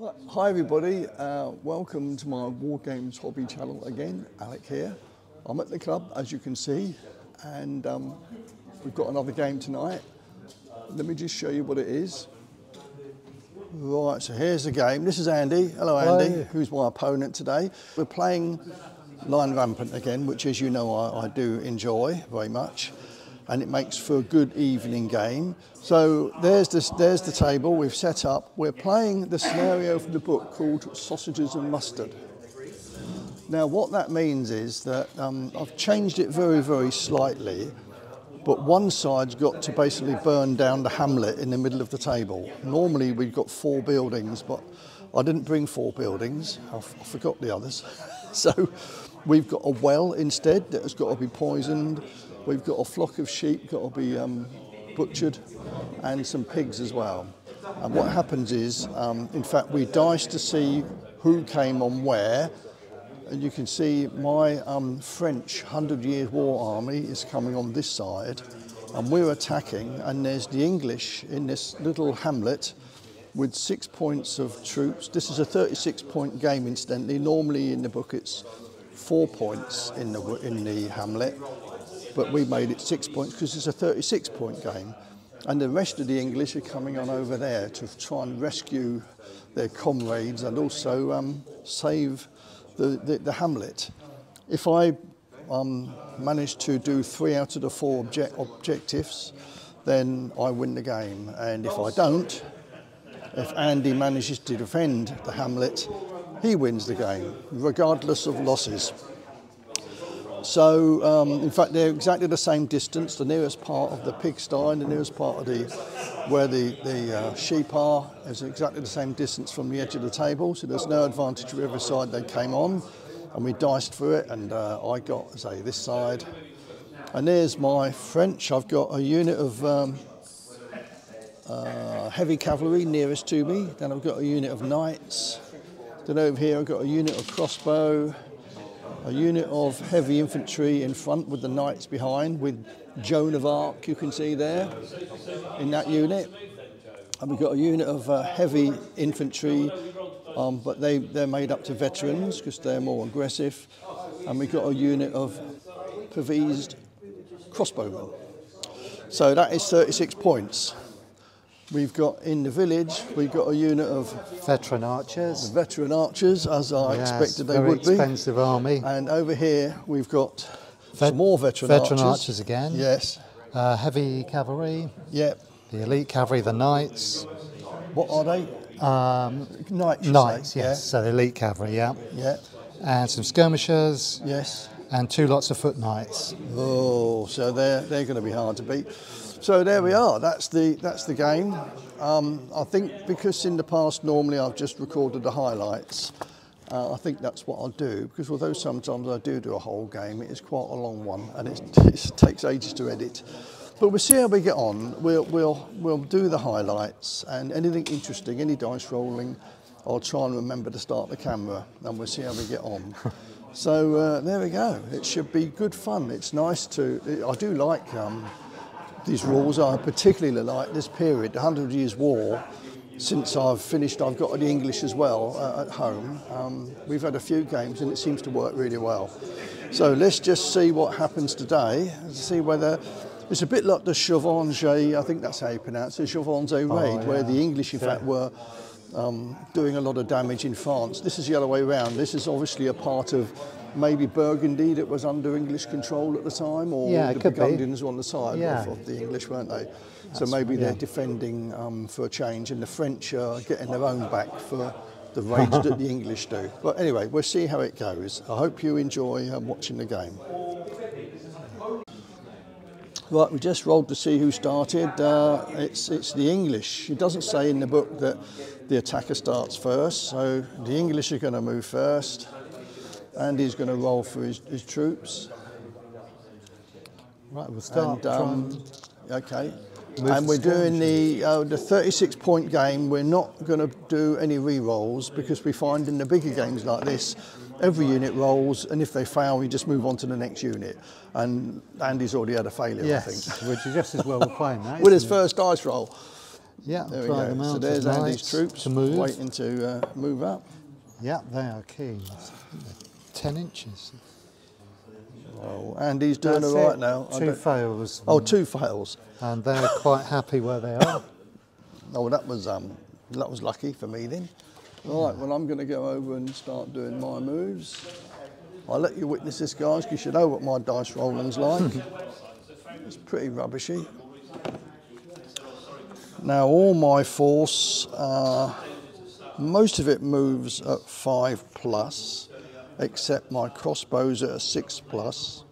Hi everybody, welcome to my War Games hobby channel again. Alec here. I'm at the club as you can see, and we've got another game tonight. Let me just show you what it is. Right, so here's the game. This is Andy. Hello Andy, who's my opponent today. We're playing Rampant again, which as you know I do enjoy very much, and it makes for a good evening game. So there's the table we've set up. We're playing the scenario from the book called Sausages and Mustard. Now what that means is that I've changed it very slightly, but one side's got to basically burn down the hamlet in the middle of the table. Normally we've got 4 buildings, but I didn't bring 4 buildings. I forgot the others. So we've got a well instead that has got to be poisoned. We've got a flock of sheep got to be butchered, and some pigs as well. And what happens is, in fact, we dice to see who came on where. And you can see my French 100 Years' War army is coming on this side, and we're attacking, and there's the English in this little hamlet with 6 points of troops. This is a 36-point game, incidentally. Normally in the book it's 4 points in the hamlet, but we made it 6 points because it's a 36-point game. And the rest of the English are coming on over there to try and rescue their comrades and also save the hamlet. If I manage to do 3 out of the 4 objectives, then I win the game. And if I don't, if Andy manages to defend the hamlet, he wins the game, regardless of losses. So, in fact, they're exactly the same distance. The nearest part of the pigsty and the nearest part of where the sheep are is exactly the same distance from the edge of the table. So there's no advantage to whichever side they came on. And we diced through it, and I got, say, this side. And there's my French. I've got a unit of heavy cavalry nearest to me. Then I've got a unit of knights. Then over here I've got a unit of crossbow. A unit of heavy infantry in front with the knights behind, with Joan of Arc, you can see there, in that unit. And we've got a unit of heavy infantry, but they're made up to veterans because they're more aggressive. And we've got a unit of pervised crossbowmen. So that is 36 points. We've got in the village, we've got a unit of veteran archers. Veteran archers, as I expected they would be. Very expensive army. And over here we've got some more veteran archers again. Yes. Heavy cavalry. Yep. The elite cavalry, the knights. What are they? Knights. Knights, yes. Yeah. So the elite cavalry, yeah. Yeah. And some skirmishers. Yes. And 2 lots of foot knights. Oh, so they're going to be hard to beat. So there we are. That's the game. I think because in the past normally I've just recorded the highlights. I think that's what I'll do, because although sometimes I do a whole game, it is quite a long one and it takes ages to edit. But we'll see how we get on. We'll do the highlights, and anything interesting, any dice rolling, I'll try and remember to start the camera, and we'll see how we get on. So there we go. It should be good fun. It's nice to. I do like. These rules. I particularly like this period, the 100 Years' War. Since I've finished, I've got the English as well at home. We've had a few games and it seems to work really well. So let's just see what happens today, see whether it's a bit like the Chauvangé, I think that's how you pronounce it, Chauvangé raid, where the English in fact were doing a lot of damage in France. This is the other way around. This is obviously a part of maybe Burgundy that was under English control at the time, or the Burgundians were on the side of the English, weren't they? So maybe they're defending for a change, and the French are getting their own back for the raids that the English do. But anyway, we'll see how it goes. I hope you enjoy watching the game. Right, we just rolled to see who started. It's the English. It doesn't say in the book that the attacker starts first, so the English are going to move first. Andy's going to roll for his troops. Right, we'll start. Okay. And we're doing the 36-point game. We're not going to do any re-rolls because we find in the bigger games like this, every unit rolls, and if they fail, you just move on to the next unit. And Andy's already had a failure, I think. Which is just as well we're playing that. With his first dice roll. Yeah, There we try go. them out. So there's as Andy's knights troops to move. waiting to move up. Yeah, they are keen. 10 inches. Oh, Andy's doing That's all right it. now. Two fails. Oh, 2 fails. And they're quite happy where they are. Oh, that was lucky for me then. All right, well, I'm going to go over and start doing my moves. I'll let you witness this, guys, because you know what my dice rolling's like. It's pretty rubbishy. Now, all my force, most of it moves at 5+, except my crossbows at a 6+,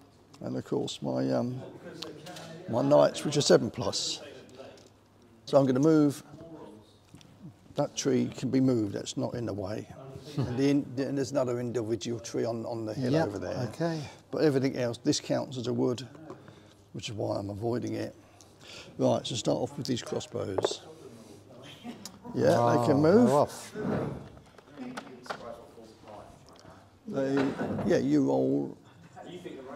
and of course my my knights, which are 7+. So I'm going to move. That tree can be moved. That's not in the way. And there's another individual tree on the hill over there. Okay. But everything else, this counts as a wood, which is why I'm avoiding it. Right, so start off with these crossbows. Yeah, they can move. They're off. Yeah, you roll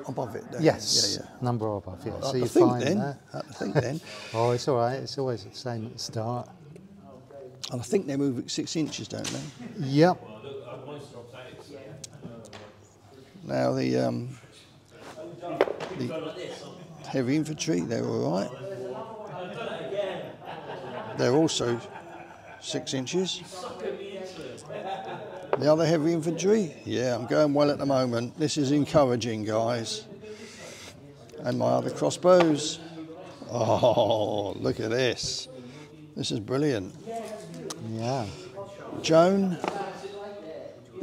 above it. Don't Yes, you? Yeah, number above, yeah. yeah. So you think find then. that. I think then. Oh, it's all right. It's always the same at the start. And I think they move at 6 inches, don't they? Yep. Now the heavy infantry, they're all right. They're also 6 inches. The other heavy infantry, yeah, I'm going well at the moment. This is encouraging, guys. And my other crossbows. Oh, look at this. This is brilliant. Yeah. Joan,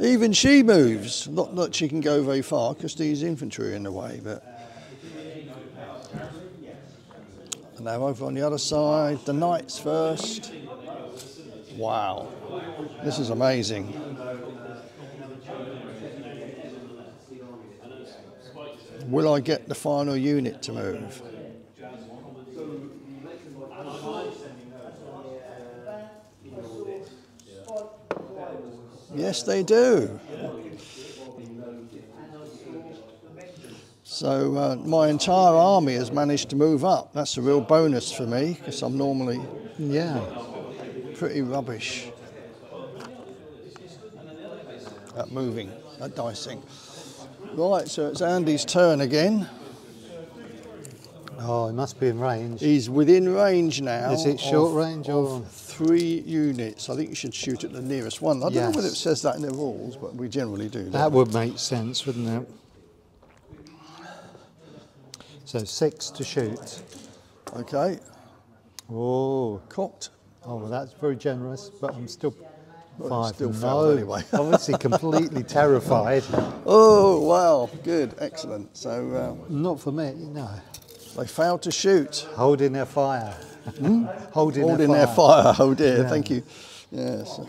even she moves. Not that she can go very far because these infantry are in the way, but. And now over on the other side, the knights first. Wow, this is amazing. Will I get the final unit to move? Yes, they do. So my entire army has managed to move up. That's a real bonus for me because I'm normally pretty rubbish at moving, at dicing. Right, so it's Andy's turn again. Oh, he must be in range. He's within range now. Is it short range or? 3 units. I think you should shoot at the nearest one. I don't know whether it says that in the rules, but we generally do. That would make sense, wouldn't it? So 6 to shoot. Okay. Oh. Cocked. Oh, well, that's very generous, but I'm still 5. Still failed anyway. Obviously completely terrified. Oh, wow. Good. Excellent. So... Not for me, no. they failed to shoot. Holding their fire. Holding their fire. Oh dear, Yeah. thank you. Yes.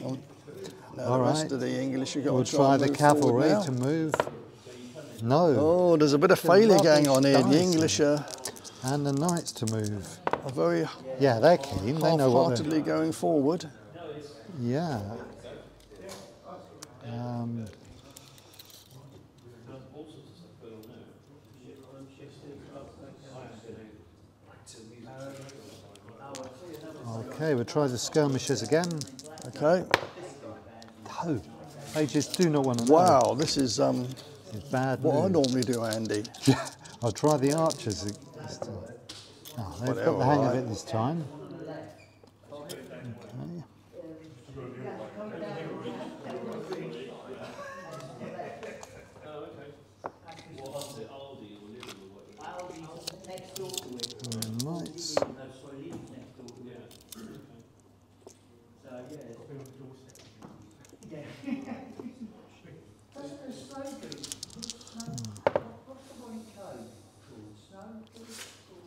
Now All the rest right. of the English have got We'll to try and the move forward cavalry now. to move. No. Oh, there's a bit of failure going on here. The dicing. English are And the knights to move. very Yeah, they're keen. They know what they're... half-heartedly going forward. Yeah. Okay, we'll try the skirmishers again. Okay. No, they just do not want to know. Wow, this is It's bad what I news. normally do, Andy. I'll try the archers this time. Oh, they've Whatever, got the hang of right. it this time. Okay. Knights.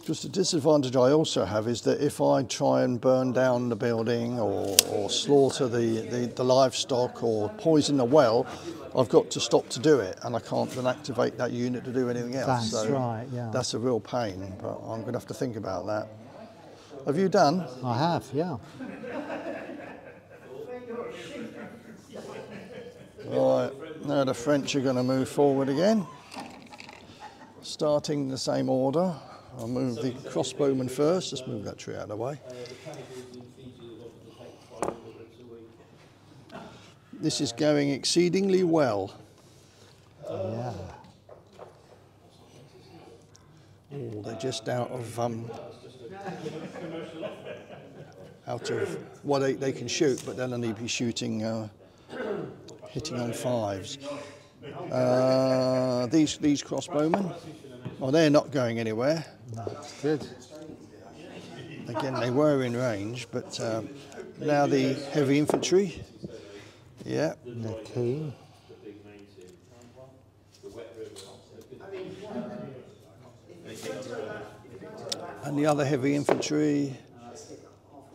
Just a disadvantage I also have is that if I try and burn down the building or slaughter the livestock or poison the well, I've got to stop to do it, and I can't then activate that unit to do anything else. That's so right, yeah. That's a real pain, but I'm going to have to think about that. Have you done? I have, yeah. Right, now the French are going to move forward again. Starting the same order. I'll move the crossbowmen first. Just move that tree out of the way. This is going exceedingly well. Yeah. Oh, they're just out of what they can shoot, but they'll only be shooting, hitting on 5s. These crossbowmen, well, they're not going anywhere. That's good. Again, they were in range, but now the heavy infantry. Yeah. They're keen. And the other heavy infantry,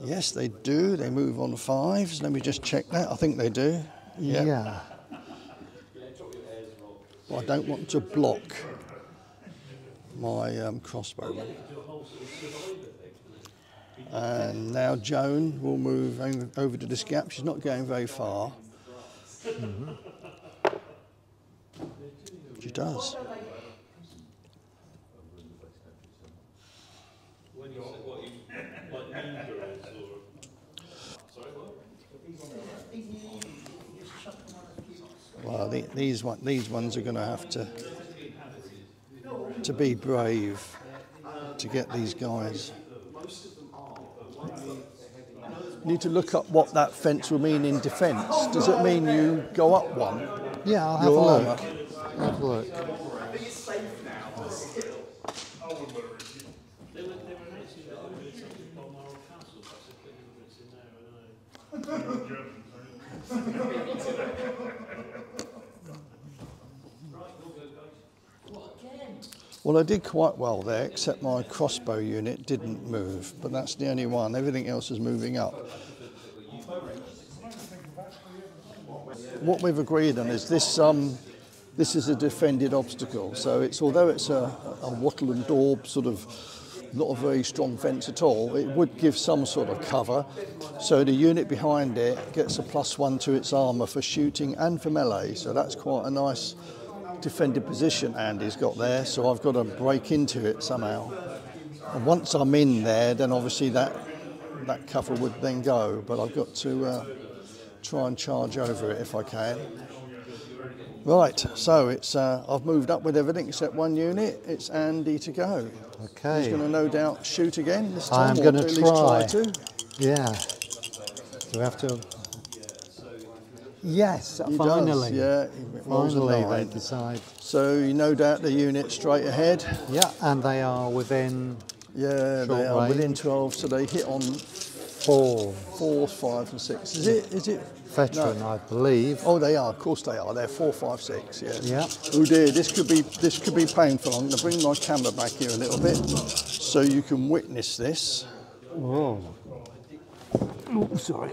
yes, they do. They move on 5s. Let me just check that. I think they do. Yep. Yeah. Well, I don't want to block my crossbowmen. And now Joan will move over to this gap. She's not going very far. Mm-hmm. She does. Well, these ones are going to have to be brave to get these guys. Need to look up what that fence will mean in defence. Does it mean you go up one? Yeah, I'll have a look. I'll have a look. Well, I did quite well there, except my crossbow unit didn't move, but that's the only one. Everything else is moving up. What we've agreed on is this. This is a defended obstacle, so although it's a wattle and daub sort of, not a very strong fence at all, it would give some sort of cover. So the unit behind it gets a +1 to its armour for shooting and for melee. So that's quite a nice defended position Andy's got there, so I've got to break into it somehow. And once I'm in there, then obviously that cover would then go, but I've got to try and charge over it if I can. Right, so it's I've moved up with everything except one unit. It's Andy to go. Okay. He's going to no doubt shoot again this time. I'm going to at least try to. Yeah. Do we have to? Yes, He finally. does, yeah. Finally they decide. So you no doubt the unit straight ahead. Yeah, and they are within. Yeah, they are range. within 12, so they hit on 4. 4, 5 and 6. Is it? Veteran, No. I believe. Oh, they are. Of course they are. They're 4, 5, 6. Yeah. Yeah. Oh dear, this could be painful. I'm going to bring my camera back here a little bit so you can witness this. Whoa. Oh, sorry.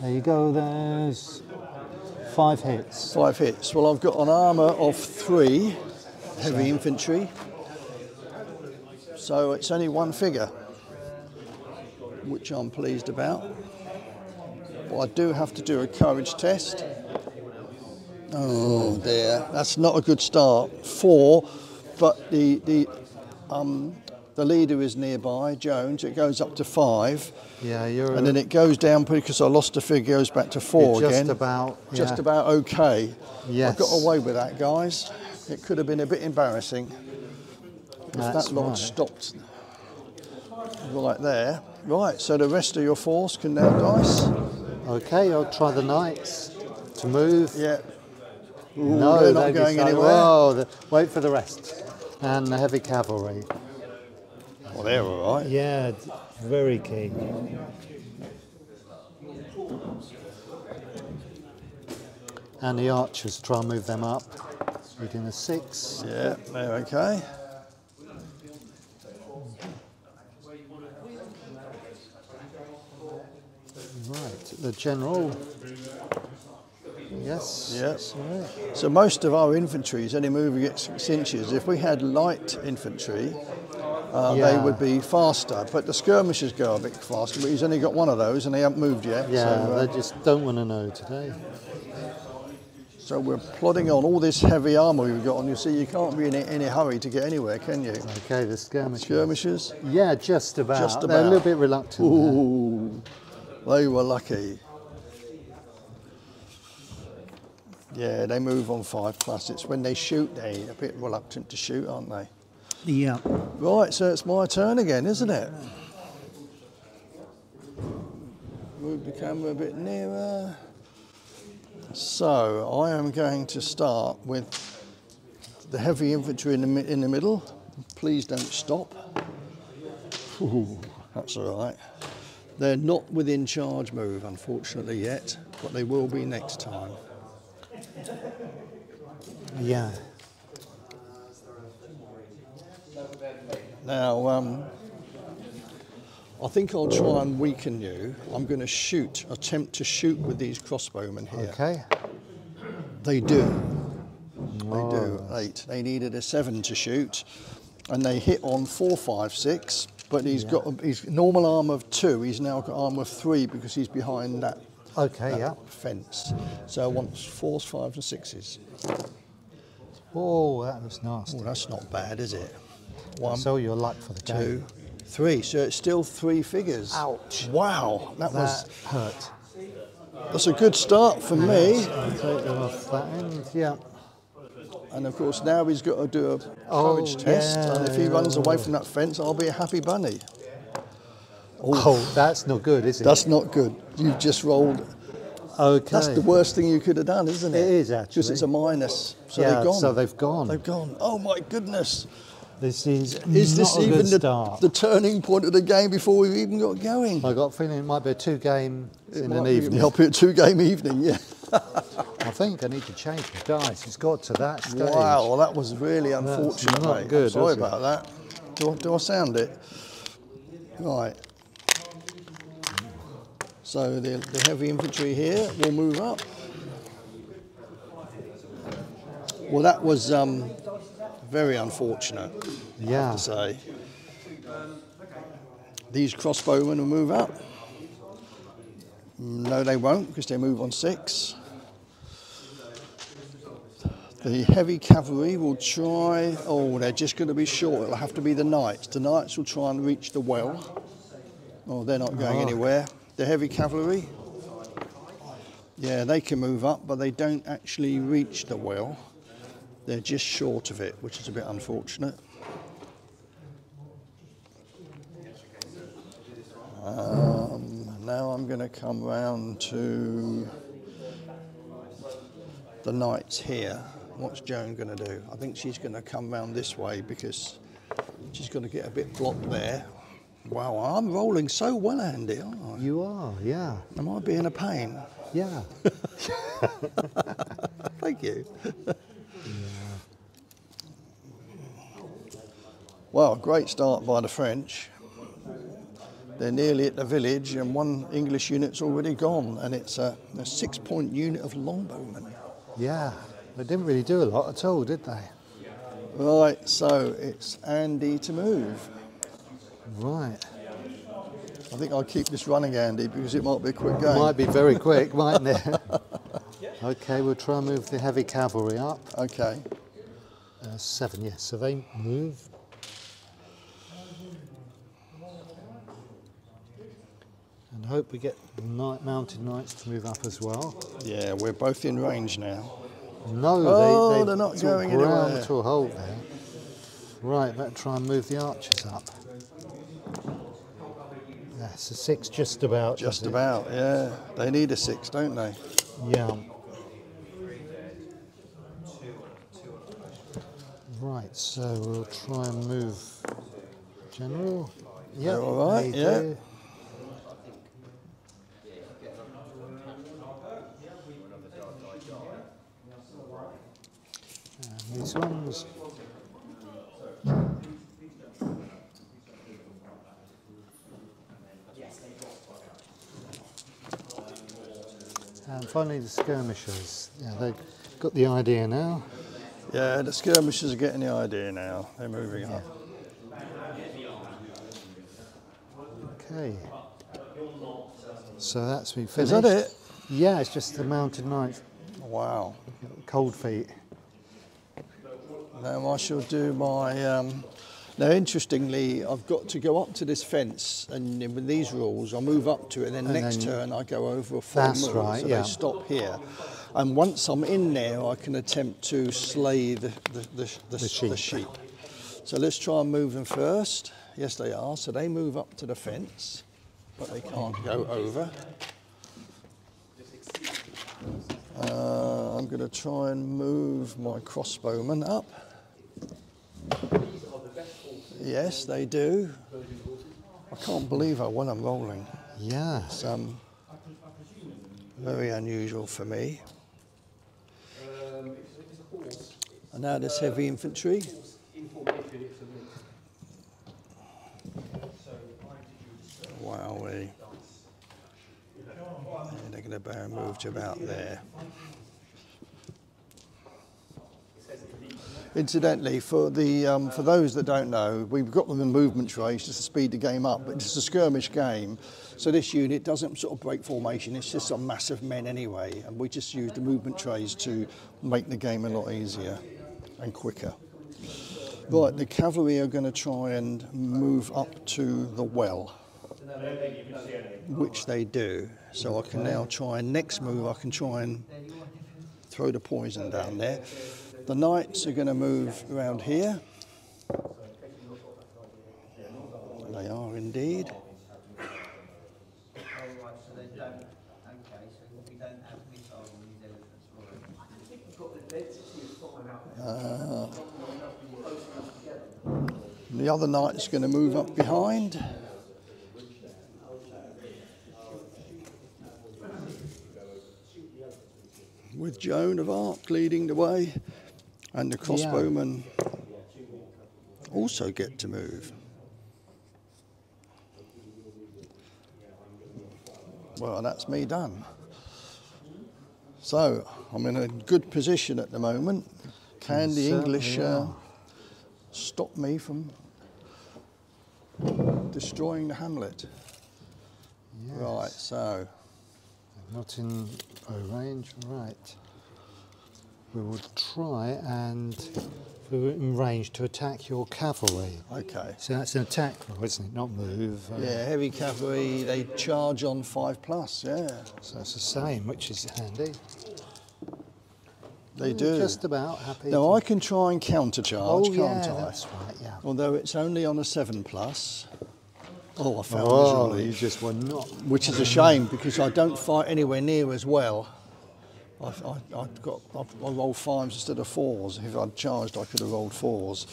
There you go. There's 5 hits. 5 hits. Well, I've got an armour of 3 heavy infantry, so it's only one figure, which I'm pleased about. But I do have to do a courage test. Oh dear, that's not a good start. 4, but the leader is nearby, Jones. It goes up to 5. Yeah, you're. And then it goes down because I lost a figure, goes back to 4 just again. Just yeah. about okay. Yes. I got away with that, guys. It could have been a bit embarrassing if That's that lot right. stopped right there. Right, so the rest of your force can now dice. Okay, I'll try the knights to move. Yeah. Ooh, No, they're not they going decide- anywhere. Oh, wait for the rest. And the heavy cavalry. Well, they're all right. Yeah, very keen. And the archers, try and move them up. Leading a 6. Yeah, they're okay. Right, the general. Yes. Yeah. That's all right. So most of our infantry is only moving at 6 inches. If we had light infantry, they Yeah. would be faster. But the skirmishers go a bit faster, but he's only got one of those and they haven't moved yet. Yeah, So, they just don't want to know today. So we're plodding on. All this heavy armour we've got on. You see, you can't be in any hurry to get anywhere, can you? Okay, the skirmishers. Skirmishers? Yeah, just about. Just about. They're a little bit reluctant. Ooh, they were lucky. Yeah, they move on 5+. It's when they shoot, they're a bit reluctant to shoot, aren't they? Yeah. Right, so it's my turn again, isn't it? Move the camera a bit nearer. So I am going to start with the heavy infantry in the middle. Please don't stop. Ooh, that's all right. They're not within charge move, unfortunately, yet, but they will be next time. Yeah. Now, I think I'll try and weaken you. I'm going to attempt to shoot with these crossbowmen here. Okay. They do. They do. 8. They needed a 7 to shoot, and they hit on 4, 5, 6. But he's got he's normal armour of 2. He's now got armour of 3 because he's behind that. Okay. Yeah. Fence. So I want 4s, 5s, and 6s. Oh, that was nasty. Oh, that's not bad, is it? 1, So your luck for the 2, game. 3. So it's still 3 figures. Ouch. Wow, that was hurt. that's a good start for me. I'll take them off that end. Yeah. And of course now he's got to do a courage test. Yeah, and if he runs away from that fence, I'll be a happy bunny. Oh, that's not good, is it? That's not good. You've just rolled. Okay. That's the worst thing you could have done, isn't it? It is, actually. Because it's a minus. So yeah, they've gone. so they've gone. They've gone. Oh my goodness. This is Is not this a even good start. the turning point of the game before we've even got going? I got a feeling it might be a 2-game in an It evening. might be a 2-game evening, yeah. I think I need to change the dice. It's got to that stage. Wow, well, that was really unfortunate, not mate. good, I'm sorry is it? about that. Do I sound it? Right. So the heavy infantry here will move up. Well, that was very unfortunate, I Yeah. have to say. These crossbowmen will move up. No, they won't, because they move on 6. The heavy cavalry will try. Oh, they're just going to be short. It'll have to be the knights. The knights will try and reach the well. Oh, they're not going anywhere. The heavy cavalry, yeah, they can move up, but they don't actually reach the well. They're just short of it, which is a bit unfortunate. Now I'm going to come round to the knights here. What's Joan going to do? I think she's going to come round this way because she's going to get a bit blocked there. Wow, I'm rolling so well, Andy, aren't I? You are, yeah. Am I being a pain? Yeah. Thank you. Well, great start by the French. They're nearly at the village and one English unit's already gone, and it's a 6-point unit of longbowmen. Yeah. They didn't really do a lot at all, did they? Right, so it's Andy to move. Right. I think I'll keep this running, Andy, because it might be a quick game. Might be very quick, mightn't it? Okay, we'll try and move the heavy cavalry up. Okay. 7, yes. So they move. And hope we get the mounted knights to move up as well. Yeah, we're both in range now. No, they're not going ground anywhere. to a halt there. Right, let's try and move the archers up. That's a 6 just about. Just about, yeah. They need a 6, don't they? Yeah. Right, so we'll try and move General. Yeah, They're all right, they yeah. do. And these ones. And finally the skirmishers. Yeah, they've got the idea now. Yeah, the skirmishers are getting the idea now. They're moving up. Okay. So that's been finished. Is that it? Yeah, it's just the mounted knights. Wow. Cold feet. Now I shall do my... now interestingly, I've got to go up to this fence, and with these rules, I move up to it, and then next turn I go over a full That's move, right, so yeah. they stop here. And once I'm in there, I can attempt to slay the sheep. So let's try and move them first. Yes, they are. So they move up to the fence, but they can't go over. I'm going to try and move my crossbowmen up. Yes, they do. I can't believe how well I'm rolling. Yeah. It's very unusual for me. And now there's heavy infantry. Wowee. They're going to bear a move to about there. Incidentally, for those that don't know, we've got them in movement trays just to speed the game up, but it's a skirmish game, so this unit doesn't sort of break formation. It's just some massive men anyway, and we just use the movement trays to make the game a lot easier and quicker. Right, the cavalry are going to try and move up to the well, which they do. So I can now try and next move I can try and throw the poison down there. The knights are going to move around here. They are indeed. The other knight's going to move up behind. With Joan of Arc leading the way. And the crossbowmen also get to move. Well, that's me done. So, I'm in a good position at the moment. Can the English stop me from destroying the hamlet? Yes. Right, so... Not in range, right. We will try and we're in range to attack your cavalry. Okay. So that's an attack roll, isn't it? Not move. Yeah, heavy cavalry, they charge on 5+, yeah. So it's the same, which is handy. They do. Just about happy. Now I can try and countercharge, can't I? That's right, yeah. Although it's only on a 7+. Oh, I found miserably. You just were not. Which is a shame because I don't fight anywhere near as well. I rolled 5s instead of 4s. If I'd charged, I could have rolled 4s.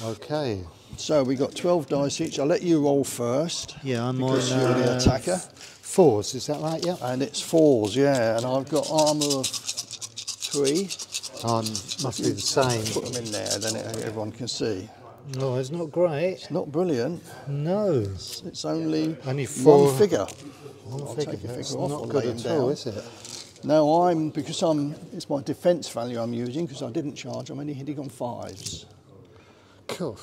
Okay. So we got 12 dice each. I'll let you roll first. Yeah, I'm because on you're the attacker. 4s, is that right? Yeah. And it's 4s, yeah. And I've got armour of 3. Must be the same. Put them in there, then everyone can see. No, it's not great. It's not brilliant. No. It's only 4. one figure. One Take figure. your It's figure off not or good lay 'em at all, down. is it? Now it's my defence value I'm using because I didn't charge. I'm only hitting on 5s. Cool.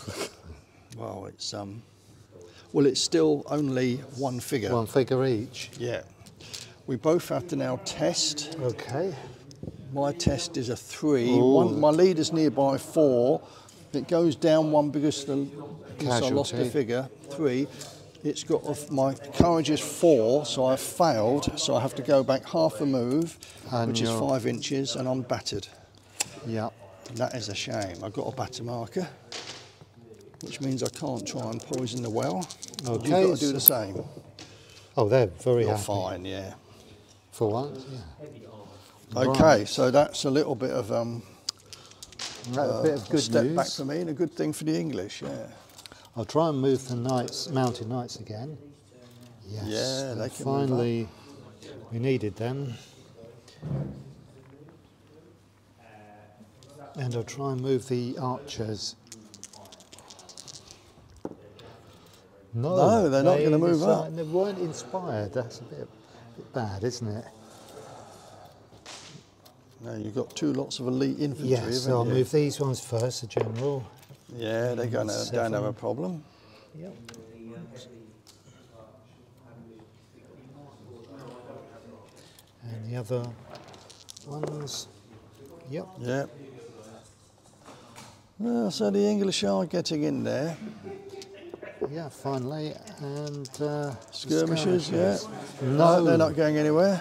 Well, it's still only one figure. One figure each. Yeah. We both have to now test. Okay. My test is a 3. Ooh. My leader's nearby 4. It goes down 1 because I lost a figure. 3. It's got my courage is 4, so I've failed. So I have to go back half a move, which is 5 inches, and I'm battered. Yeah. That is a shame. I've got a batter marker, which means I can't try and poison the well. Okay. You've got to do the same. Oh, they're very You're happy. fine, yeah. For once, yeah. Okay, Right. so that's a little bit of A bit of good step news. back for me and a good thing for the English, yeah. I'll try and move the knights, mounted knights again. Yes. Yeah, they can finally, we needed them. And I'll try and move the archers. No, they're not going to move up. They weren't inspired. That's a bit bad, isn't it? No, you've got 2 lots of elite infantry, Yes, haven't so I'll you? move these ones first, the general. Yeah, they're going to don't have a problem. Yep. And the other ones. Yep. Yeah. So the English are getting in there. Yeah, finally. And Skirmishers, yeah. No, They're not going anywhere.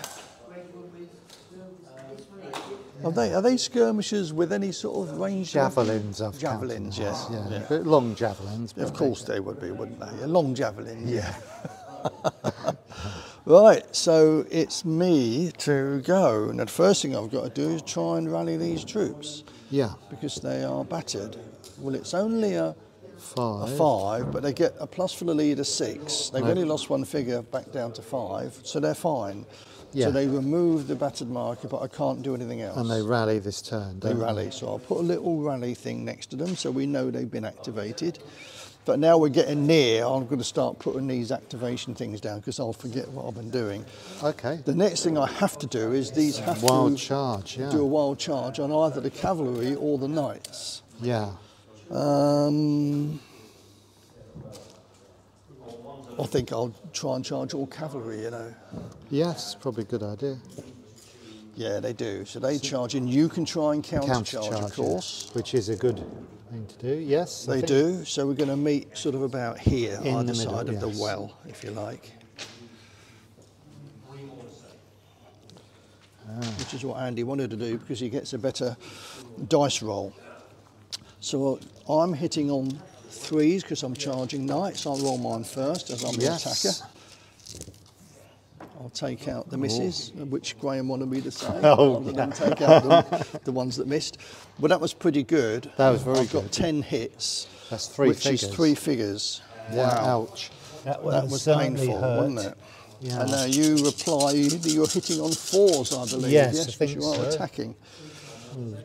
Are they skirmishers with any sort of range? javelins. I've Javelins, counted yes. them as, Yeah. But long javelins. Of but course they would be, wouldn't they? A long javelin, yeah. Right, so it's me to go. Now the first thing I've got to do is try and rally these troops Yeah, because they are battered. Well, it's only a 5. 5, but they get a plus for the lead of 6. They've Right. only lost one figure back down to 5, so they're fine. Yeah. So they remove the battered marker, but I can't do anything else. And they rally this turn, They don't rally, so I'll put a little rally thing next to them so we know they've been activated. But now we're getting near, I'm going to start putting these activation things down because I'll forget what I've been doing. Okay. The next thing I have to do is these have Wild to charge, yeah. do a wild charge on either the cavalry or the knights. Yeah. I think I'll try and charge all cavalry, you know. Yes, probably a good idea. Yeah, they do. So they charge in. You can try and counter-charge, of course. Which is a good thing to do, yes. I They think. do. So we're going to meet sort of about here, In either the middle, side of the yes. well, if you like. Which is what Andy wanted to do because he gets a better dice roll. So I'm hitting on 3s because I'm charging knights. I'll roll mine first as I'm the attacker. I'll take out the misses, which Graham wanted me to say, rather than take out the ones that missed. But that was pretty good. That was very I've good. got 10 hits. That's 3 which figures. is 3 figures. Yeah, Wow. ouch. That was painful, wasn't it? Yeah. And now you reply, you're hitting on 4s, I believe. Yes, I because think you are so. attacking.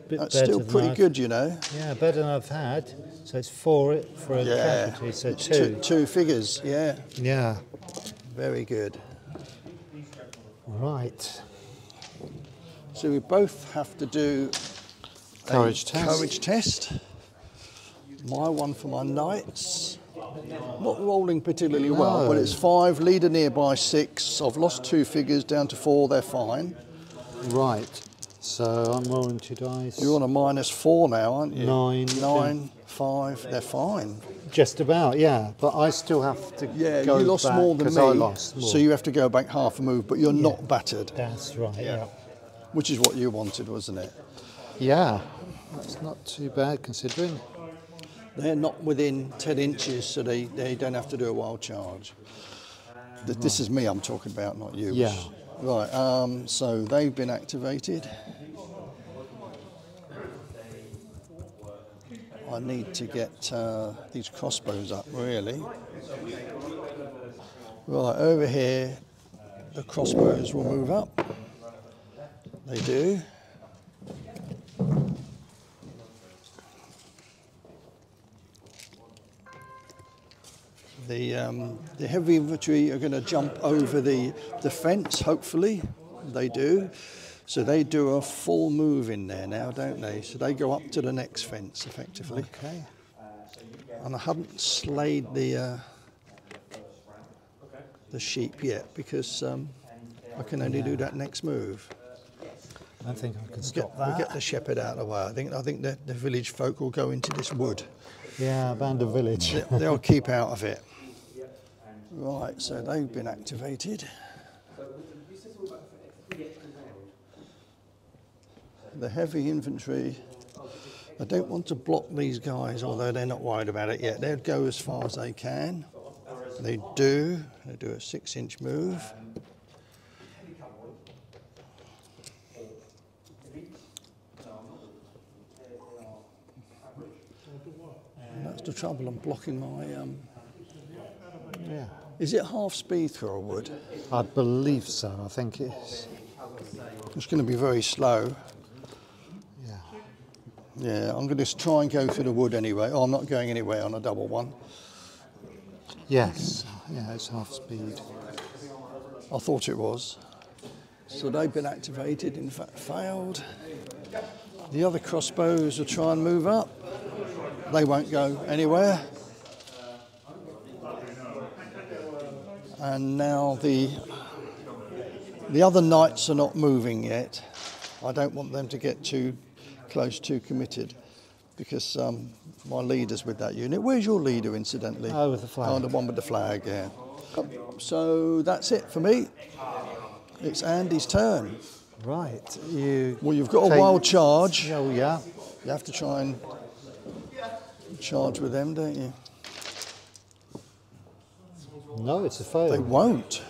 Bit That's better still than pretty I've- good, you know. Yeah, better than I've had. So it's 4 for a casualty, so It's 2. two figures, yeah. Yeah. Very good. Right. So we both have to do Courage a test. courage test. My one for my knights. Not rolling particularly well, but it's 5, leader nearby 6. I've lost 2 figures down to 4, they're fine. Right. So I'm rolling 2 dice. You're on a -4 now, aren't you? 9. 9, 5, they're fine. Just about, yeah. But I still have to Yeah, go you lost back more than 'cause me, I lost more. so you have to go back half a move, but you're not battered, That's right, yeah. which is what you wanted, wasn't it? Yeah. That's not too bad considering. They're not within 10 inches, so they don't have to do a wild charge. This is me I'm talking about, not you. Yeah. Right, so they've been activated. I need to get these crossbows up, really. Right, over here, the crossbows will move up. They do. The heavy infantry are going to jump over the fence, hopefully. They do. So they do a full move in there now, don't they? So they go up to the next fence, effectively. Okay. And I haven't slayed the sheep yet because I can only do that next move. I think I can We stop get that. the shepherd out of the way. I think the village folk will go into this wood. Yeah, abandoned village. They'll keep out of it. Right, so they've been activated. The heavy infantry, I don't want to block these guys, although they're not worried about it yet. They'll go as far as they can. They do a 6-inch move. And that's the trouble, I'm blocking my... Yeah. Is it half speed through a wood? I believe so. I think it's. It's going to be very slow. Yeah. Yeah, I'm going to try and go through the wood anyway. Oh, I'm not going anywhere on a double one. Yes. Yeah, it's half speed. I thought it was. So they've been activated, in fact failed. The other crossbows will try and move up. They won't go anywhere. And now the other knights are not moving yet. I don't want them to get too close, too committed, because my leader's with that unit. Where's your leader, incidentally? Oh, with the flag. Oh, the one with the flag, yeah. So that's it for me. It's Andy's turn. Right. Well, you've got a wild charge. Oh, yeah. You have to try and charge with them, don't you? No, it's a fail. They won't.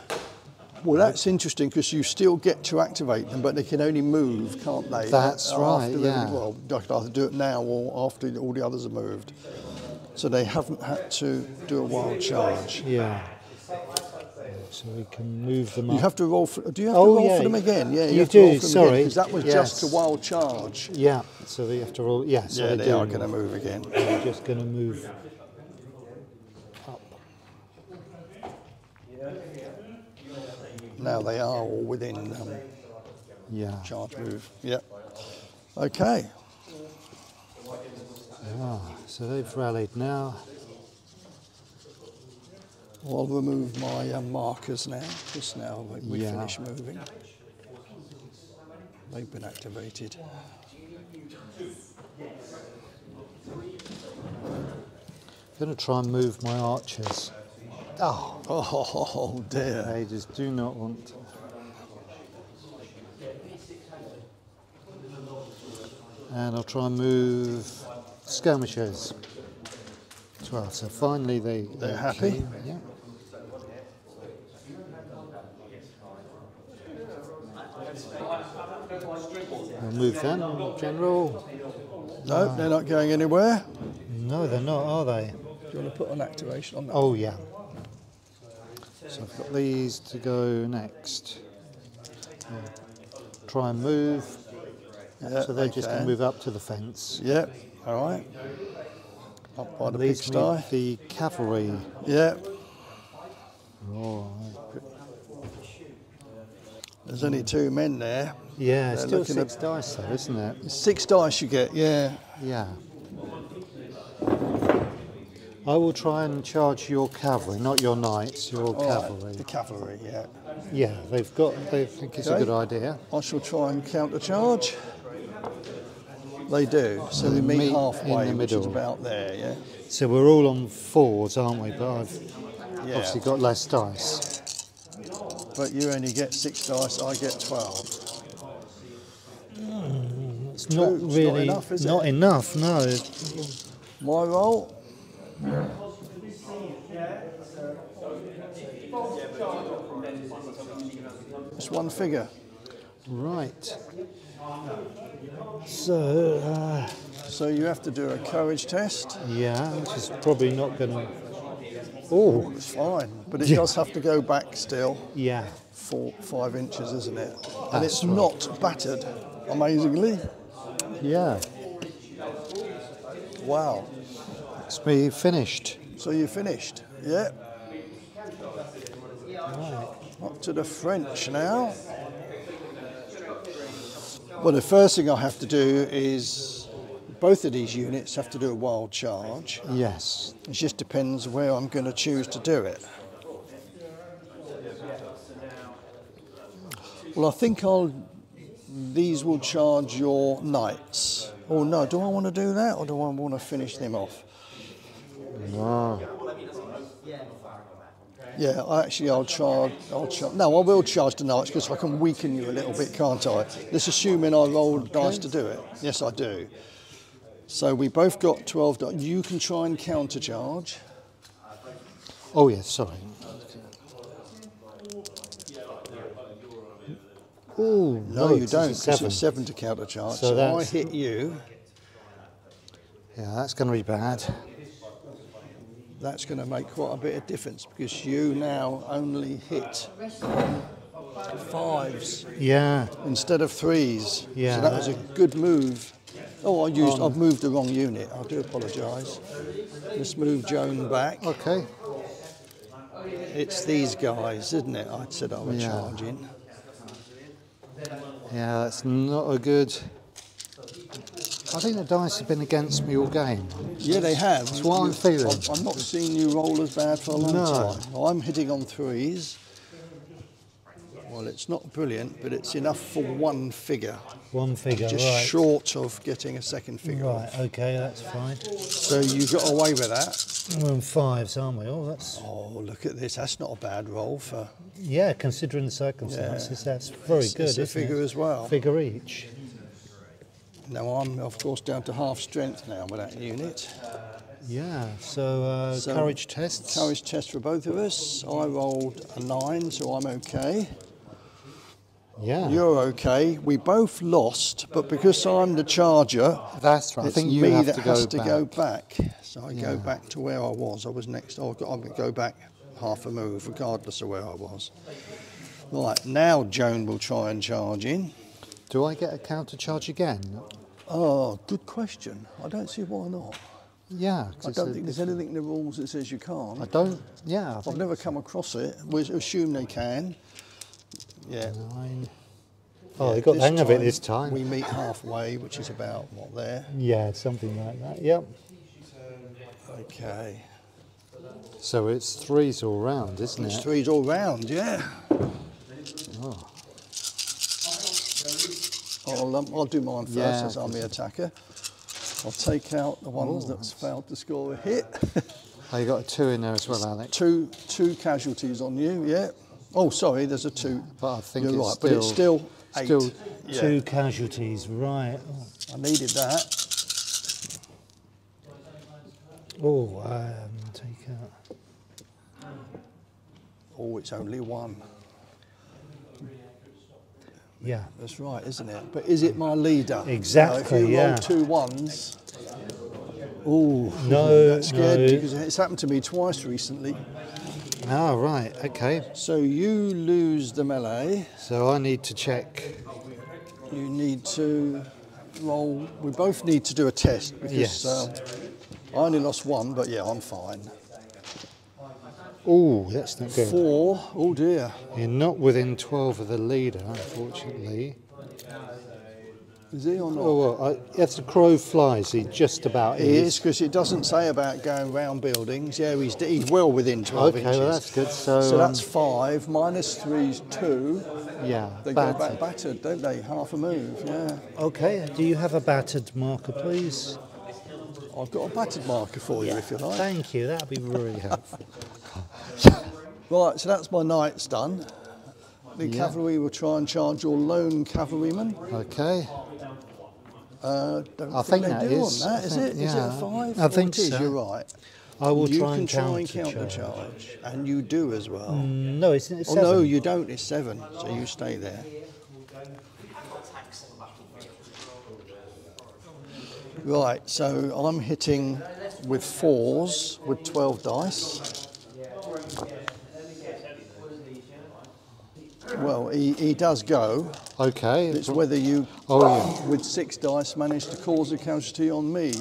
Well, that's interesting because you still get to activate them, but they can only move, can't they? That's right, yeah. Well, I could either do it now or after all the others are moved. So they haven't had to do a wild charge. Yeah. So we can move them up. You have to roll for, do you have to roll for them again? Yeah, you have do, to roll for them sorry. Because that was just a wild charge. Yeah, so they have to roll, yeah. So Yeah, they are going to move again. They're just going to move up. Now they are all within charge move. Yep. Okay. So they've rallied now. I'll remove my markers now, because now we finish moving. They've been activated. I'm going to try and move my archers. Oh dear. They just do not want to. And I'll try and move skirmishers as well. So finally they're happy? Yeah. We'll move them, General. No, they're not going anywhere. No, they're not, are they? Do you want to put an activation on that? Oh, yeah. So I've got these to go next. Try and move. Yeah, So they're just going to move up to the fence. Yep, all right. Up by the Leaves me pigsty. the cavalry. Yep. Oh, There's only 2 men there. yeah, it's They're still looking 6 dice though, isn't it? It's 6 dice you get, yeah. Yeah. I will try and charge your cavalry, not your knights, your cavalry. Right, the cavalry, yeah. Yeah, they think it's a good idea. I shall try and counter-charge. They do, so they meet halfway, in the which is middle. about there, yeah. So we're all on 4s, aren't we? But I've Yeah. obviously got less dice. But you only get 6 dice, I get 12. It's not It's really not enough, is it? not enough, no. My roll? It's one figure. Right. So, So you have to do a courage test. yeah, which is probably not going to... Oh, It's fine, but it does have to go back still. yeah. 4-5 inches, isn't it? And That's it's right. not battered, amazingly. Yeah. Wow. It's me finished. So you finished? Yeah. Right. Up to the French now. Well, the first thing I have to do is, both of these units have to do a wild charge. Yes. It just depends where I'm going to choose to do it. Well, I think these will charge your knights. Oh no, do I want to do that or do I want to finish them off? No. Yeah, I'll charge. No, I will charge the knights because I can weaken you a little bit, can't I? Let's assuming I roll dice to do it. Yes, I do. So we both got 12 dice. You can try and counter charge. Oh, yes, sorry. Oh, No, you it's don't, a because 7. it's 7 to counter charge. So So I that's- hit you. Yeah, that's going to be bad. That's going to make quite a bit of difference because you now only hit 5s Yeah. instead of 3s. Yeah. So that was a good move. Oh, I've moved the wrong unit. I do apologise. Let's move Joan back. Okay. It's these guys, isn't it? I said I was Yeah. charging. Yeah, that's not a good... I think the dice have been against me all game. Yeah, they have. That's what I'm feeling. I'm not seeing you roll as bad for a long No. time. I'm hitting on 3s. Well, it's not brilliant, but it's enough for one figure. One figure, Just right. short of getting a second figure. Right, okay, that's fine. So you got away with that. We're on 5s, aren't we? Oh, that's... Oh, look at this. That's not a bad roll for... Yeah, considering the circumstances, that's very good, It's a isn't figure it? as well. Figure each. Now I'm, of course, down to half strength now with that unit. Yeah, so courage tests. Courage test for both of us. I rolled a 9, so I'm okay. Yeah. You're okay. We both lost, but because I'm the charger, That's right. I it's think you me have that to has go to go back. So I go Yeah. back to where I was. I was next. I'm going to go back half a move, regardless of where I was. Right, now Joan will try and charge in. Do I get a counter charge again? Oh, good question. I don't see why not. Yeah. I don't think there's anything in the rules that says you can't. I don't, yeah. I've never come across it. We assume they can. Yeah. 9. Oh, they got the hang of it this time. We meet halfway, which is about, what, there? Yeah, something like that, yep. Okay. So it's 3s all round, isn't It's it? 3s all round, yeah. Oh. I'll do mine first, Yeah. as I'm the attacker. I'll take out the ones that's failed to score a hit. Oh, you got a 2 in there as well, Alex. two casualties on you, yeah. Oh, sorry, there's a 2. But I think You're it's right, but it's still 8. still Yeah. 2 casualties, right. Oh. I needed that. Oh, take out. Oh, it's only 1. Yeah. That's right, isn't it? But is it my leader? Exactly, if you yeah. roll 2 1s, oh, No, that's scared no. because it's happened to me twice recently. Oh, right, okay. So you lose the melee. So I need to check. You need to roll. We both need to do a test because Yes. I only lost 1, but yeah, I'm fine. Oh, that's not good. 4. Oh dear. You're not within 12 of the leader, unfortunately. Is he or not? Oh, well, as the crow flies, he just about He is. is, because it doesn't say about going round buildings. Yeah, he's well within 12 Okay, inches. well, that's good. So, So that's 5. Minus 3 is 2. yeah, They go battered. back battered, don't they? Half a move, yeah. Okay, do you have a battered marker, please? I've got a battered marker for you, if you like. Thank you, that would be really helpful. Right, so that's my knights done. The cavalry will try and charge your lone cavalryman. Okay, Don't I think they that do is. on that, I is think- it? Is it a yeah, 5? I think it is, so. you're right. I will You try can and try and counter counter charge. charge, and you do as well. No, it's Oh 7. no, you don't. It's 7, so you stay there. Right, so I'm hitting with 4s with 12 dice. Well, he does go. Okay. It's whether you, with 6 dice, manage to cause a casualty on me.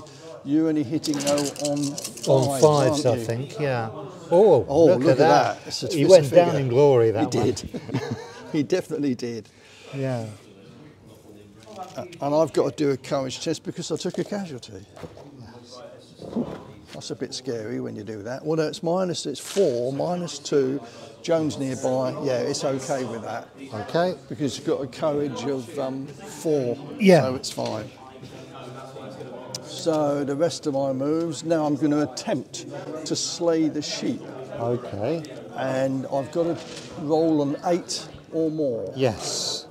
You're only hitting though on 5s, On 5s, aren't I you? think, yeah. Oh, look at that. It's a- He it's a went down figure. in glory, that He one. did. He definitely did. Yeah. And I've got to do a courage test because I took a casualty. That's a bit scary when you do that. Well, no, it's 4, minus 2. Joan's nearby. Yeah, it's okay with that. Okay. Because you've got a courage of 4. Yeah. So it's fine. So the rest of my moves, now I'm going to attempt to slay the sheep. Okay. And I've got to roll an 8 or more. Yes.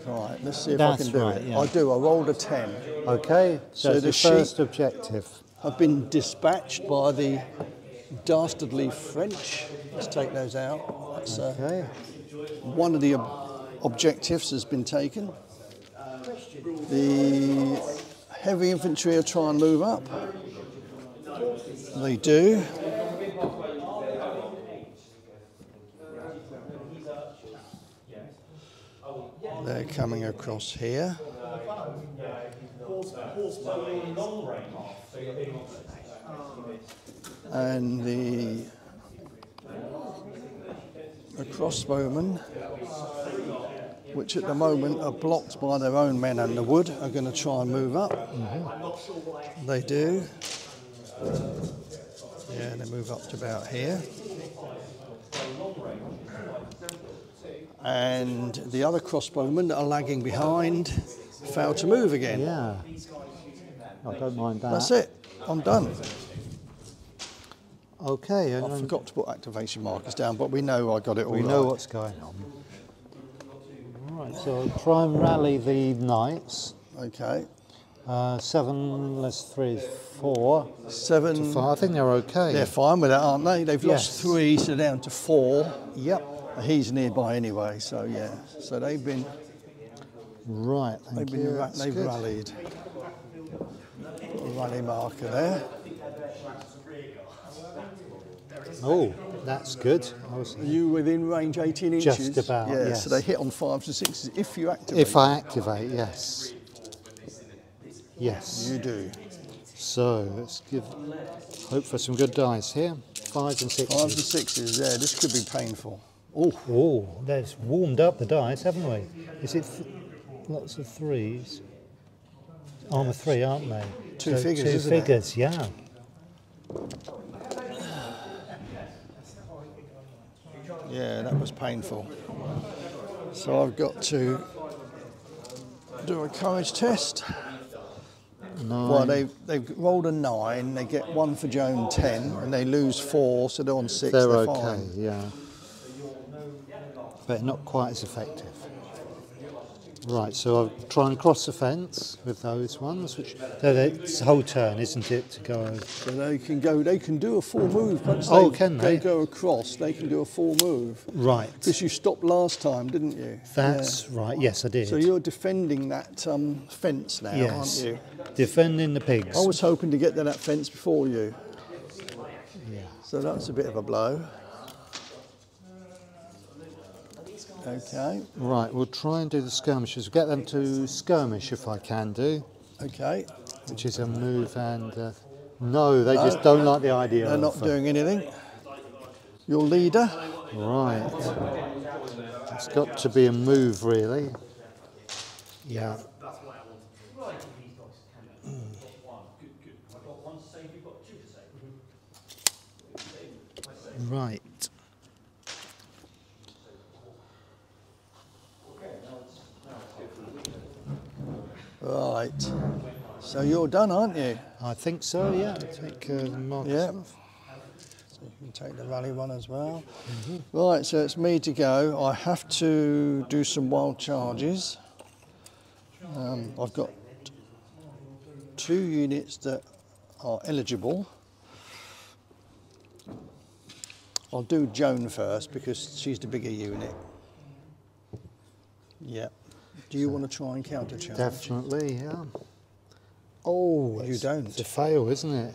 Right, let's see if That's I can do right, it. yeah. I do, I rolled a 10. Okay. So, So the it's the first sheep- objective. I've been dispatched by the dastardly French. Let's take those out. That's, Okay. one of the objectives has been taken. The heavy infantry are trying to move up. They do. They're coming across here. And the crossbowmen, which at the moment are blocked by their own men and the wood, are going to try and move up. They do. Yeah, they move up to about here. And the other crossbowmen that are lagging behind fail to move again. Yeah. I don't mind that. That's it. I'm done. Okay. I forgot to put activation markers down, but we know I got it all We right. know what's going on. Right, so I'll try and rally the knights. Okay. 7 less 3 is 4. 7. To 5. I think they're okay. They're fine with that, aren't they? They've Yes. lost 3, so they're down to 4. Yep. He's nearby anyway, so yeah. So they've been Right, thank you. they've rallied. Rally marker there. Oh, that's good. Are you within range 18 inches? Just about, Yeah, yes. so they hit on 5s and 6s if you activate. If I activate, yes. Yes. You do. So let's hope for some good dice here. 5s and 6s. 5s and 6s, yeah, this could be painful. Oh, they've warmed up the dice, haven't we? Is it lots of 3s? Armour 3, aren't they? Two figures, Two isn't it? figures, yeah. Yeah, that was painful. So I've got to do a courage test. 9. Well, they've rolled a 9, they get 1 for Joan 10, and they lose 4, so they're on 6. They're They're okay, fine. yeah. But not quite as effective. Right, so I'll try and cross the fence with those ones, which it's a whole turn, isn't it, to go? So they can do a full move. Once can they? They go across, they can do a full move. Right. Because you stopped last time, didn't you? That's right, yes, I did. So you're defending that fence now, yes. aren't you? Defending the pigs. I was hoping to get to that fence before you. Yeah. So that's a bit of a blow. Okay. Right, we'll try and do the skirmishers. Get them to skirmish if I can do. Okay. Which is a move and... no, they just don't like the idea They're of... not doing anything. Your leader. Right. It's got to be a move, really. Yeah. Right. Right. So you're done, aren't you? I think so, yeah. Take the markers Yeah. off. So you can take the rally one as well. Right, so it's me to go. I have to do some wild charges. I've got 2 units that are eligible. I'll do Joan first because she's the bigger unit. Yeah. Do you want to try and countercharge? Definitely, yeah. Oh, you don't. It's a fail, isn't it?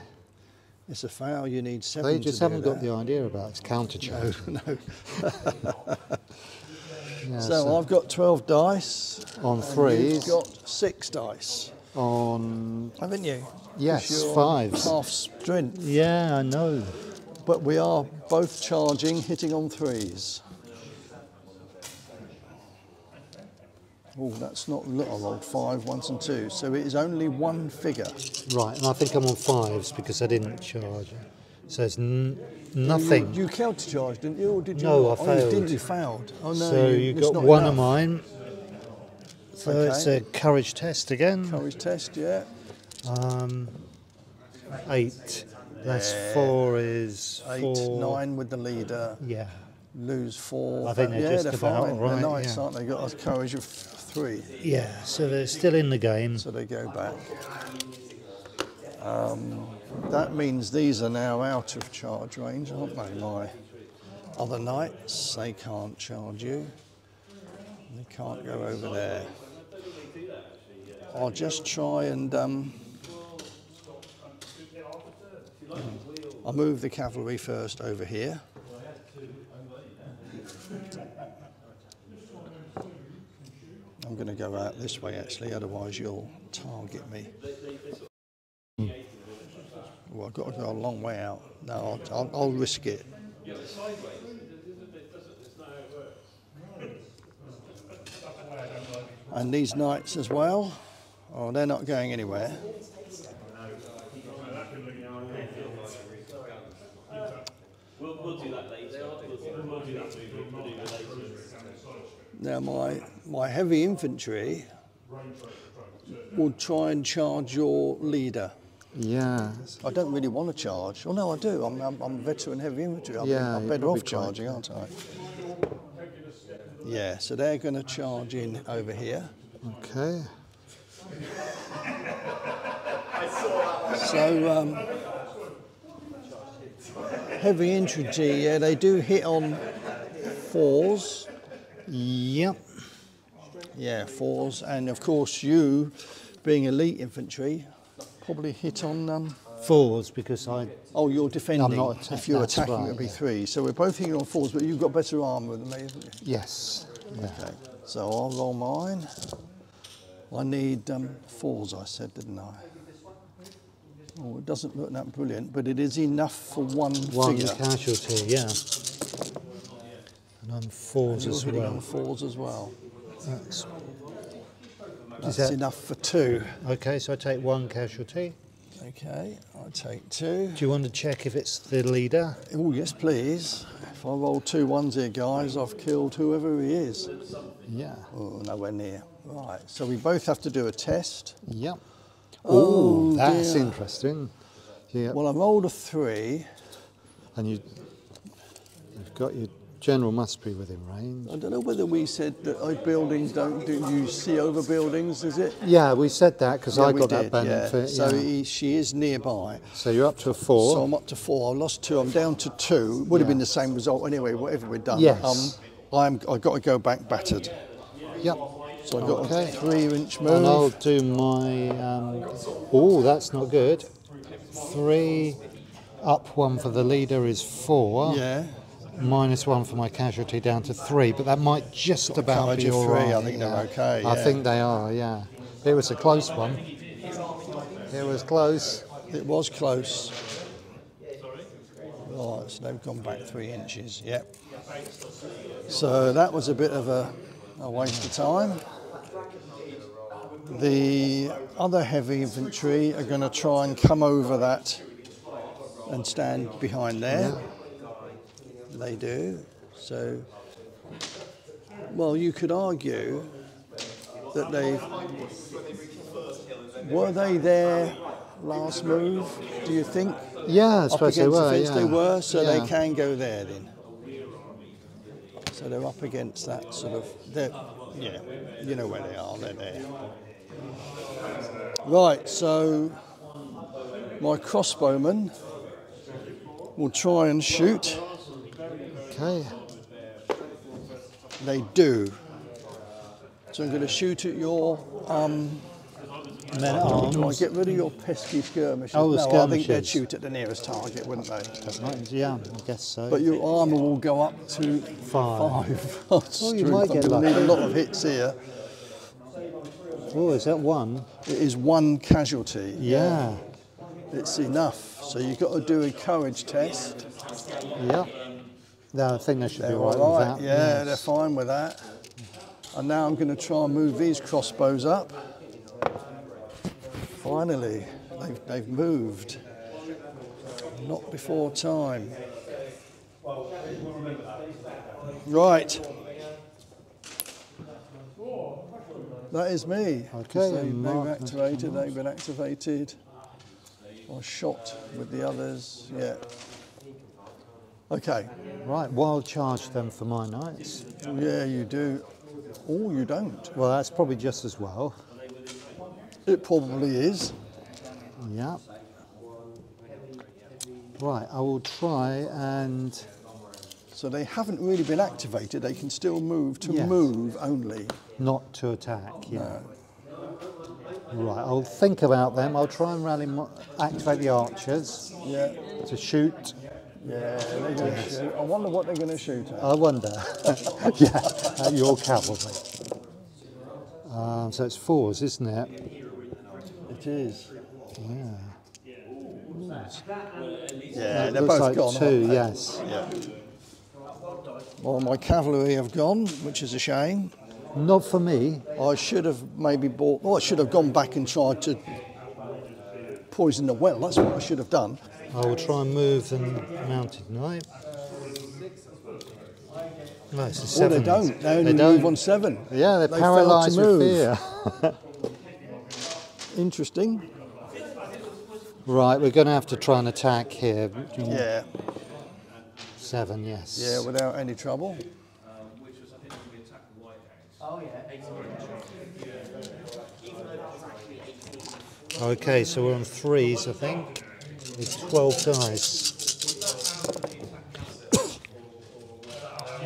It's a fail. You need 7 They to just do haven't got that. the idea about its countercharge. No. Yeah, So I've got 12 dice. on and 3s. You've got 6 dice, On... haven't you? Yes, 'Cause you're 5s. Half strength. Yeah, I know. But we are both charging, hitting on 3s. Oh, that's not little. I rolled 5, 1s and 2s. So it is only 1 figure. Right, and I think I'm on 5s because I didn't charge. So it's nothing. You countercharged, didn't you? Or did you No, not? I Oh, failed. you didn't. You failed. Oh, no. So you it's got not 1 enough. of mine. So Okay. it's a courage test again. Courage test, yeah. 8. That's 4 is 8, 4. 9 with the leader. Yeah. Lose 4. I think they're just they're about fine. right, They're nice, yeah. aren't they? Got a courage of 3. Yeah, so they're still in the game. So they go back. That means these are now out of charge range, aren't they? My other knights, they can't charge you. They can't go over there. I'll just try and I'll move the cavalry first over here. I'm going to go out this way actually, otherwise you'll target me. Well, I've got to go a long way out. No, I'll risk it. And these knights as well. Oh, they're not going anywhere. Now my heavy infantry will try and charge your leader. Yeah. I don't really want to charge. Oh no, I do. I'm a veteran heavy infantry. I'm better off charging, aren't I? Yeah. So they're going to charge in over here. Okay. So heavy infantry, yeah, they do hit on 4s. Yep. Yeah, 4s, and of course you, being elite infantry, probably hit on 4s because I. Oh, you're defending. I'm not attacking. If you're attacking, right, it'll be 3. So we're both hitting on 4s, but you've got better armour than me, haven't you? Yes. Yeah. Okay. So I'll roll mine. I need 4s, I said, didn't I? Oh, it doesn't look that brilliant, but it is enough for one figure. Casualty, yeah. And on 4s as Hitting well. on 4s as well. That's enough for 2. Okay, so I take 1 casualty. Okay, I take 2. Do you want to check if it's the leader? Oh, yes, please. If I roll 2 1s here, guys, I've killed whoever he is. Yeah. Oh, nowhere near. Right, so we both have to do a test. Yep. Oh, that's dear. interesting. Yeah. Well, I rolled a 3. And you've got your general must be within range. I don't know whether we said that buildings don't you see over buildings, is it? Yeah, we said that because I we got did, that benefit. Yeah. So yeah. she is nearby. So you're up to a 4. So I'm up to 4. I lost 2. I'm down to 2. Would have been the same result anyway, whatever we'd done. Yes. I've got to go back battered. Yep. So I've got a 3-inch move. And I'll do my. Oh, that's not good. 3 up 1 for the leader is 4. Yeah. -1 for my casualty down to 3, but that might just about be all 3. right. I think they're okay. I yeah. think they are. Yeah. It was a close one. It was close. It was close. Right, so they've gone back 3 inches. Yep. So that was a bit of a waste of time. The other heavy infantry are going to try and come over that and stand behind there. Yeah. They do. So, well, you could argue that were they there last move, do you think? Yeah, I suppose they were. Yeah. They were, so they can go there then. So they're up against that sort of, yeah, you know where they are, they're there. Right, so my crossbowmen will try and shoot. Okay. They do. So I'm going to shoot at your men-at-arms. Do I get rid of your pesky skirmishers? Oh, the no, skirmishers. I think they'd shoot at the nearest target, wouldn't they? Yeah, I guess so. But your armour will go up to 5. Oh, you might get lucky. lucky. Need a lot of hits here. Oh, is that 1? It is 1 casualty. Yeah. It's enough. So you've got to do a courage test. Yeah. No, I think they should be all all right with that. Yeah, yes. they're fine with that. And now I'm going to try and move these crossbows up. Finally, they've moved. Not before time. Right. That is me. Okay. They've been activated. I shot with the others, yeah. Okay. Right, wild charge them for my knights. Yeah, you do. Oh, you don't. Well, that's probably just as well. It probably is. Yeah. Right, I will try and... So they haven't really been activated. They can still move to Yes. move only. Not to attack, yeah. No. Right, I'll think about them. I'll try and activate the archers Yeah. to shoot. Yeah, they're going to shoot. I wonder what they're going to shoot at. I wonder. Yeah, at your cavalry. So it's 4s, isn't it? It is. Yeah. Yeah, they're Looks both like gone. 2, aren't they? yes. Yeah. Well, my cavalry have gone, which is a shame. Not for me. I should have maybe bought. Well, I should have gone back and tried to poison the well. That's what I should have done. I will try and move the mounted knight. No, it's a Or 7. they don't. They only don't. move on 7. Yeah, they're They fail to paralysed with move. fear. Interesting. Right, we're going to have to try and attack here. Yeah. 7, yes. Yeah, without any trouble. Okay, so we're on 3s, I think. It's 12 dice.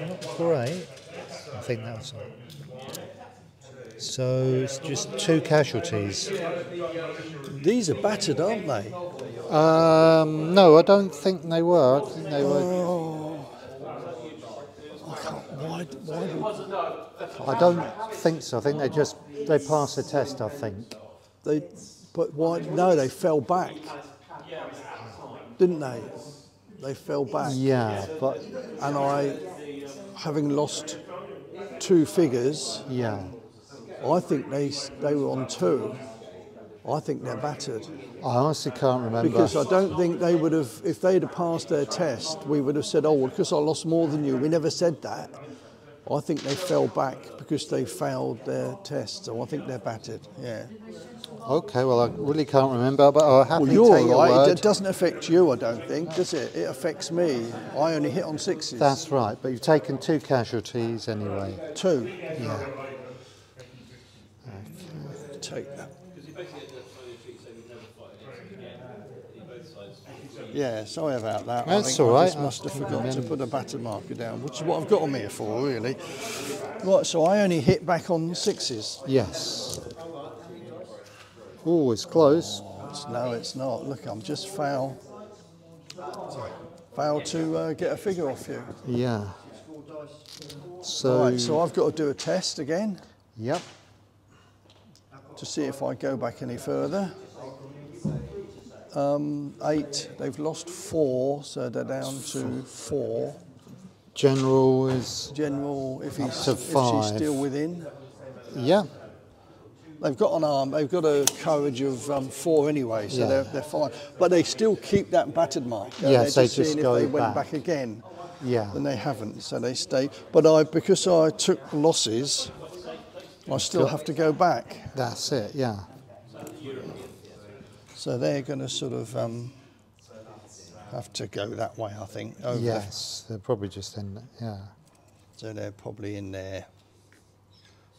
Not great. I think that's it. So it's just 2 casualties. These are battered, aren't they? No, I don't think they were. I think they were. Oh. I can't. Why? I don't think so. I think they passed the test. I think. But why? No, they fell back, didn't they? They fell back. Yeah, but And I, having lost 2 figures, yeah, I think they were on 2. I think they're battered. I honestly can't remember. Because I don't think they would have, if they'd have passed their test, we would have said, oh, well, because I lost more than you. We never said that. I think they fell back because they failed their test. So I think they're battered, yeah. Okay, well, I really can't remember, but I'll happily Well, take you're your right. word. It doesn't affect you, I don't think, does it? It affects me. I only hit on 6s. That's right, but you've taken 2 casualties anyway. 2. Yeah. Take that. Yeah, sorry about that. That's I think all I right. just must have forgot to put a battered marker down, which is what I've got them here for, really. Right, so I only hit back on 6s. Yes. Oh, it's close. No, it's not. Look, I'm just fail to get a figure off you. Yeah. So. Right, so I've got to do a test again Yep. to see if I go back any further. 8, they've lost 4, so they're down to 4. General is. General, if to she's 5. still within. Yeah. They've got an arm, they've got a courage of 4 anyway, so Yeah. they're fine. But they still keep that battered mark. Yes, they're they just just seeing go if they went back. back again. Yeah. Then they haven't, so they stay. But because I took losses, I still have to go back. That's it. Yeah. So they're going to sort of have to go that way, I think. Over Yes, they're probably just in. Yeah. So they're probably in there.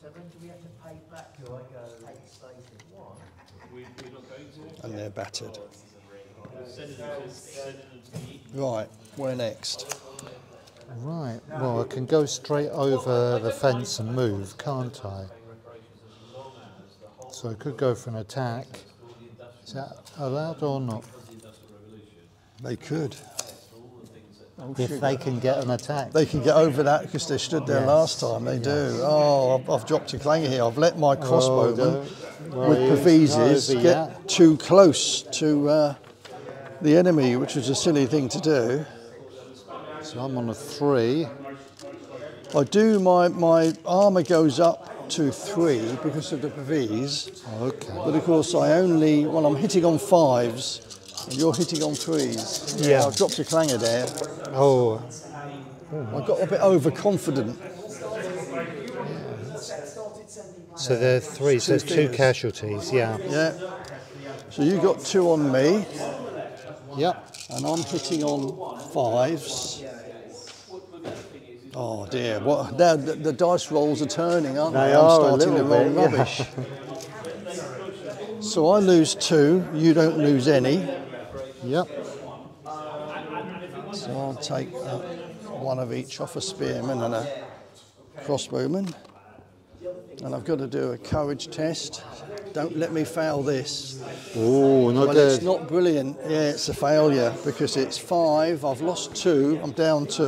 So when do we have to pay back? Do I go 8 stages 1? And they're battered. Right, where next? Right. Well, I can go straight over the fence and move, can't I? So I could go for an attack. Is that allowed or not? They could. If they can get an attack. They can get over that because they stood there Yes, last time. They do. Oh, I've dropped a clanger here. I've let my Oh, crossbowman well, with it's Pavizes over, get yeah. too close to the enemy, which was a silly thing to do. So I'm on a 3. I do. My armour goes up to 3 because of the Paviz. Okay. But of course, I'm hitting on 5s. And you're hitting on 3s. Yeah. I've dropped a clanger there. Oh, I got a bit overconfident. so they're 3. So there's 2 figures. casualties. Yeah. Yeah. So you got 2 on me, Yep. and I'm hitting on 5s. Oh dear! What? Now the dice rolls are turning, aren't they? They I'm are a starting the little wrong bit, yeah. rubbish. So I lose 2. You don't lose any. Yep. So I'll take 1 of each off a spearman and a crossbowman. And I've got to do a courage test. Don't let me fail this. Oh, not Well, good. it's not brilliant. Yeah, it's a failure because it's 5. I've lost 2. I'm down to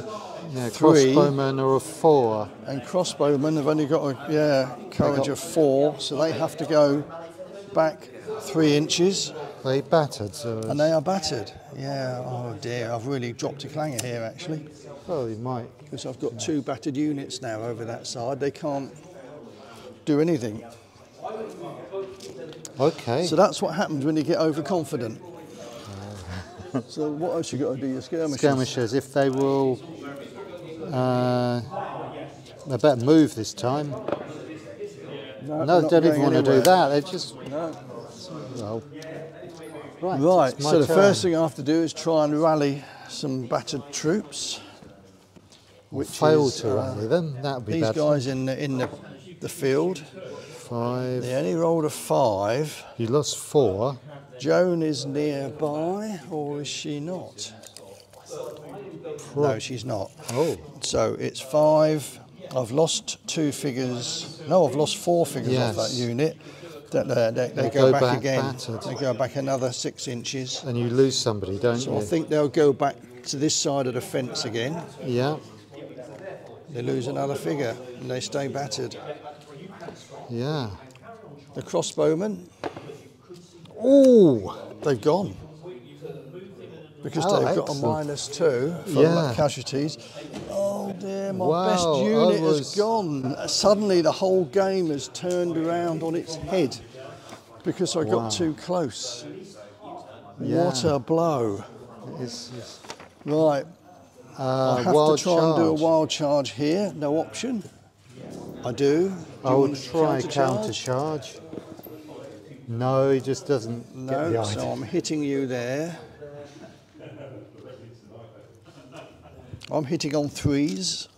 Yeah, 3. crossbowmen are a 4. And crossbowmen have only got a courage of 4, so they have to go back 3 inches, They battered, so. and they are battered. Yeah. Oh dear! I've really dropped a clanger here actually, Well, you might. because I've got 2 battered units now over that side. They can't do anything. Okay. So that's what happens when you get overconfident. So what else you got to do? Your skirmishers. Skirmishers, if they will, they better move this time. No, No, not they don't even going want to do anywhere. that. They just, No. well, right. Right, it's my so the turn. first thing I have to do is try and rally some battered troops. Which Fail is, to rally them. That would be these better. guys in the field. 5. They only rolled a 5. You lost 4. Joan is nearby, or is she not? No, she's not. Oh, So it's 5. I've lost 2 figures. No, I've lost 4 figures off that Yes. unit. They go go back back again. battered. They go back another 6 inches. and you lose somebody, don't So you? I think they'll go back to this side of the fence again. Yeah, They lose another figure and they stay battered. yeah. The crossbowmen, oh, they've gone. Because Oh, they've got a excellent. -2 for Yeah. casualties. Oh dear, my Wow, best I unit has was- gone. Suddenly the whole game has turned around on its head because I got Wow. too close. Yeah. What a blow. It's Right, I have to wild try and do a charge. wild charge here, no option. I do. I you will want to try counter-charge? counter charge. No, he just doesn't get the No, idea. so I'm hitting you there. I'm hitting on 3s.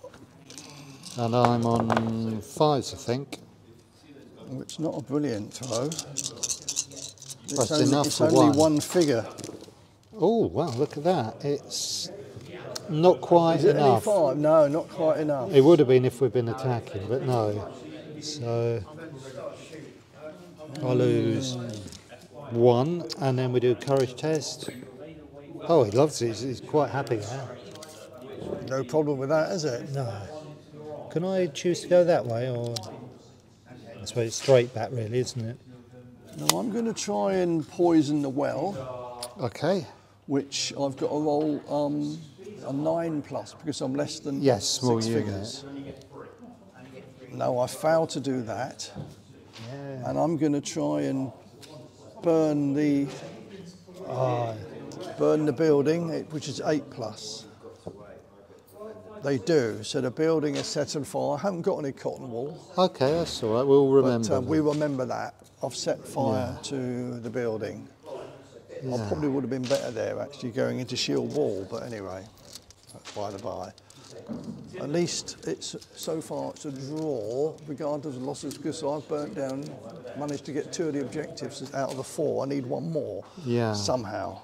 And I'm on 5s, I think. It's not a brilliant throw. That's enough it's for only one. one figure. Oh, wow, look at that. It's not quite Is it only enough. 5? No, not quite enough. It would have been if we'd been attacking, but no. So I lose 1, and then we do a courage test. Oh, he loves it. He's quite happy there. No problem with that, is it? No. Can I choose to go that way, or I suppose it's straight back, really, isn't it? No, I'm going to try and poison the well, Okay. which I've got to roll a 9+ because I'm less than Yes, small 6 unit. figures. No, I failed to do that. Yeah. And I'm going to try and burn the building, which is 8+. They do. So the building is set on fire. I haven't got any cotton wool, Okay, that's all right. We'll remember. but we remember that. I've set fire to the building. I probably would have been better there actually going into shield wall, but anyway, that's by the by. At least it's so far it's a draw, regardless of losses, because I've managed to get 2 of the objectives out of the 4. I need 1 more somehow.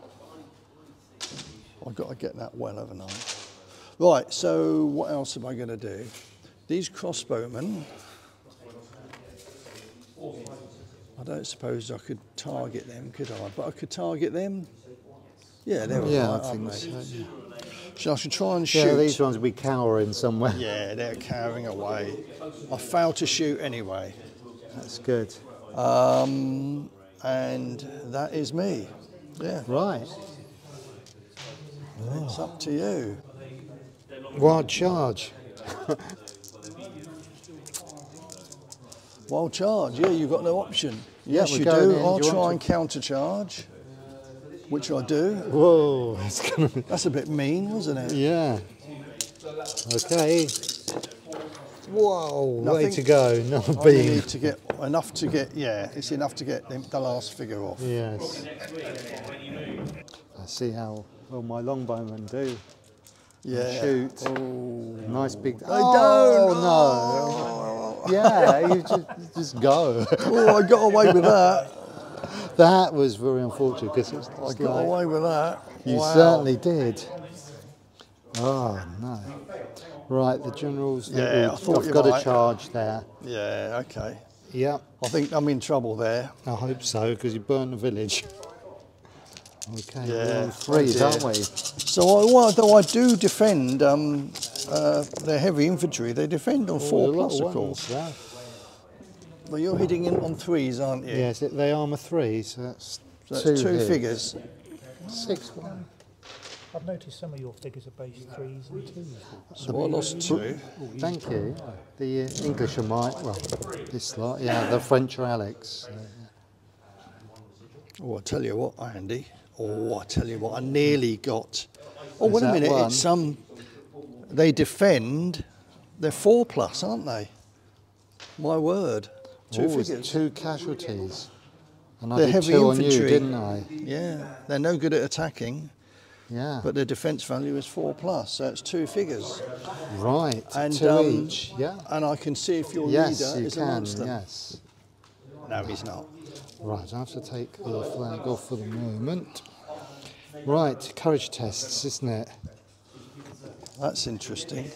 I've got to get that well, haven't I? Right, so what else am I going to do? These crossbowmen, I don't suppose I could target them, could I? But I could target them. Yeah, they're Yeah, all right, I think aren't they? so. Yeah. So I should try and shoot. Yeah, these ones will be cowering somewhere. Yeah, they're cowering away. I failed to shoot anyway. That's good. And that is me. Yeah, Right. it's up to you. Wild charge. Wild charge, yeah, you've got no option. Yes, we're you going do. in. I'll Do you try want and counter charge, which I do. Whoa, it's gonna be. That's a bit mean, wasn't it? Yeah. Okay. Whoa, way Nothing- to go. Not a I only beam. need to get enough to get, yeah, it's enough to get the last figure off. Yes. I see how well my longbowmen do. Yeah. Shoot. Oh. Nice big. They Oh, don't. no. Yeah, you just go. Oh, I got away with that. That was very unfortunate because it's I got away with that. You Wow. certainly did. Oh no. Right, the generals. Yeah, I thought I've you got might. a charge there. Yeah, okay. Yeah, I think I'm in trouble there. I hope so because you burned the village. Okay, we're Yeah, on 3s, oh aren't dear. we? So, though I do defend their heavy infantry, they defend on 4+, of course. Yeah. Well, you're hitting in on 3s, aren't you? Yes, they armour 3, so that's So that's 2 hits. figures. 6-1. I've noticed some of your figures are based 3s and 2s. So I lost 2. Thank you. The English are mine. Well, this lot. Yeah, the French are Alex. Oh, I tell you what, Andy, Oh, I tell you what, I nearly got. Oh, wait a that minute. one? It's they defend. They're 4+, aren't they? My word. Two Oh, it's figures. 2 casualties. And I They're did heavy 2 on infantry. you, didn't I? Yeah, they're no good at attacking, Yeah. but their defence value is 4+, so it's 2 figures. Right. And 2 each. Yeah. And I can see if your Yes, leader you is can. amongst them. Yes. No, he's not. Right. I have to take the flag off for the moment. Right. Courage tests, isn't it? That's interesting.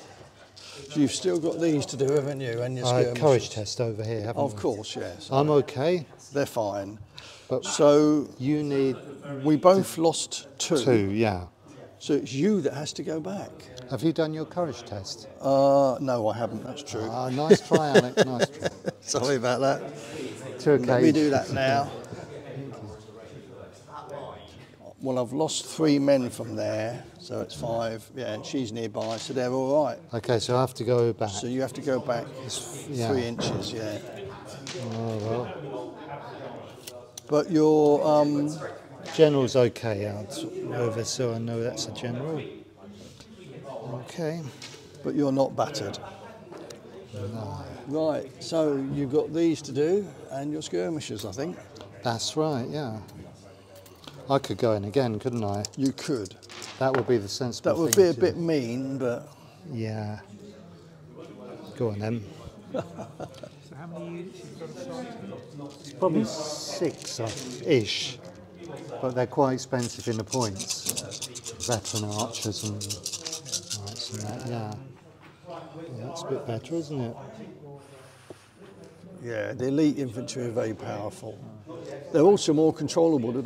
So you've still got these to do, haven't you? And your skirmishes. Courage test over here, haven't Of we? course, yes. I'm okay. They're fine. But So you need we both lost 2. 2, yeah. So it's you that has to go back. Have you done your courage test? No, I haven't. That's true. Nice try, Alex. Nice try. Sorry about that. It's okay. Let me do that now. Well, I've lost 3 men from there, so it's 5. Yeah, and she's nearby, so they're all right. Okay, so I have to go back. So you have to go back Yeah. 3 inches, yeah. Oh, well. But your General's okay out over, so I know that's a general. Okay. but you're not battered. No. Right. So you've got these to do, and your skirmishers, I think. That's right, yeah. I could go in again, couldn't I? You could. That would be the sensible That would thing be a to bit do. mean, but Yeah. Go on then. So how many units you've got aside? Probably 6-ish, but they're quite expensive in the points. Veteran archers and knights and that, yeah. Yeah, that's a bit better, isn't it? yeah, the elite infantry are very powerful. They're also more controllable. They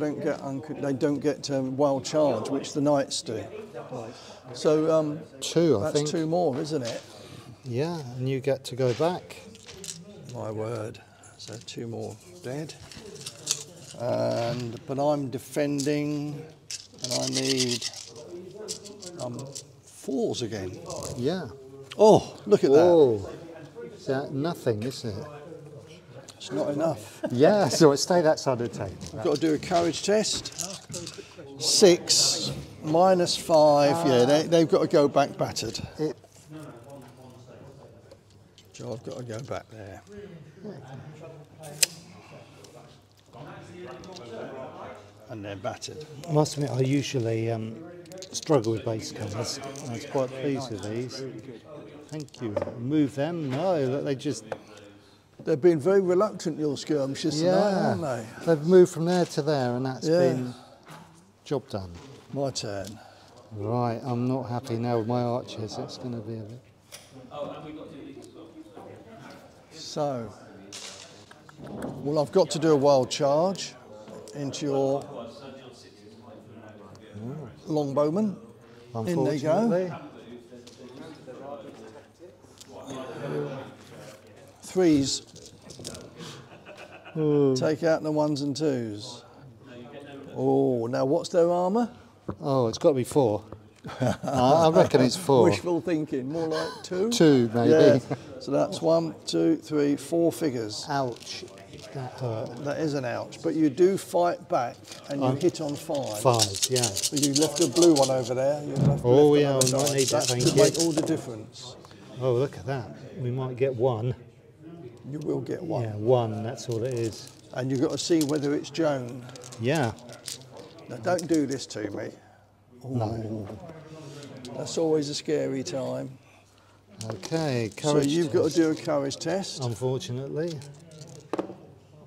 don't get wild charge, which the knights do. So 2, I that's think. 2 more, isn't it? Yeah, and you get to go back. My word. So 2 more dead. But I'm defending, and I need 4s again. Yeah. Oh, look at that. Oh, is that nothing, isn't it? It's not enough. Yeah, so stay that side of the table. I've got to do a courage test. 6 minus 5. Yeah, they've got to go back battered. So I've got to go back there. And they're battered. I must admit, I usually struggle with base colours. I was quite pleased with these. Thank you. Move them? No, look, they just... They've been very reluctant, your skirmishers tonight, haven't they? They've moved from there to there, and that's been job done. My turn. Right, I'm not happy now with my archers. It's going to be a bit... So, well, I've got to do a wild charge into your longbowmen. In they go. Unfortunately. 3s. Take out the 1s and 2s. Oh, now what's their armour? Oh, it's got to be 4. I reckon it's 4. Wishful thinking, more like 2? 2, maybe. Yeah. So that's 1, 2, 3, 4 figures. Ouch. That hurt. That is an ouch. But you do fight back and you hit on 5. 5, yeah. So you left a blue one over there. You left Oh, left yeah, another I might die. need that, thank could you. make all the difference. Oh, look at that. We might get 1. You will get 1. Yeah, 1, that's all it is. And you've got to see whether it's Joan. Yeah. Now, don't do this to me. No. That's always a scary time. Okay, So courage you've got to test. do a courage test. Unfortunately.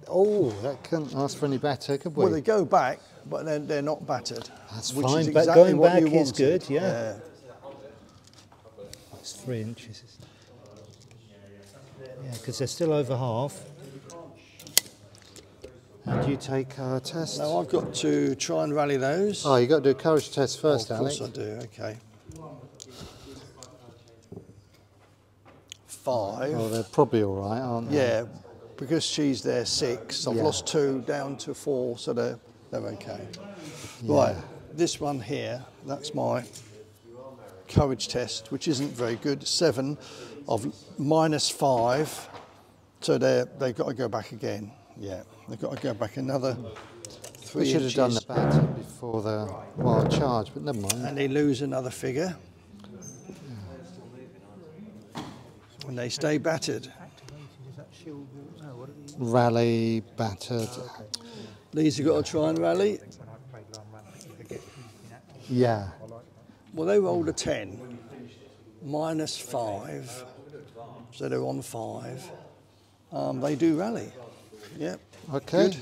Oh, that couldn't ask for any better, could we? Well, they go back, but they're not battered. That's which fine, is but exactly going what back you is wanted. good, yeah. It's 3 inches. Yeah, because they're still over half. And you take a test. Now I've got to try and rally those. Oh, you got to do a courage test first, Of course Alec. I do, okay. 5. Oh, they're probably all right, aren't they? Yeah, because she's there 6. I've Yeah. lost 2 down to 4, so they're okay. Yeah. Right, this one here, that's my courage test, which isn't very good. 7 of minus 5, so they've got to go back again. Yeah, they've got to go back another 3 We should have done the inches. batter before the wild charge, but never mind. And they lose another figure. And they stay battered. Rally, battered. These have got to try and rally. Yeah. Well, they rolled a 10, -5, so they're on 5. They do rally. Yep. Okay. Good.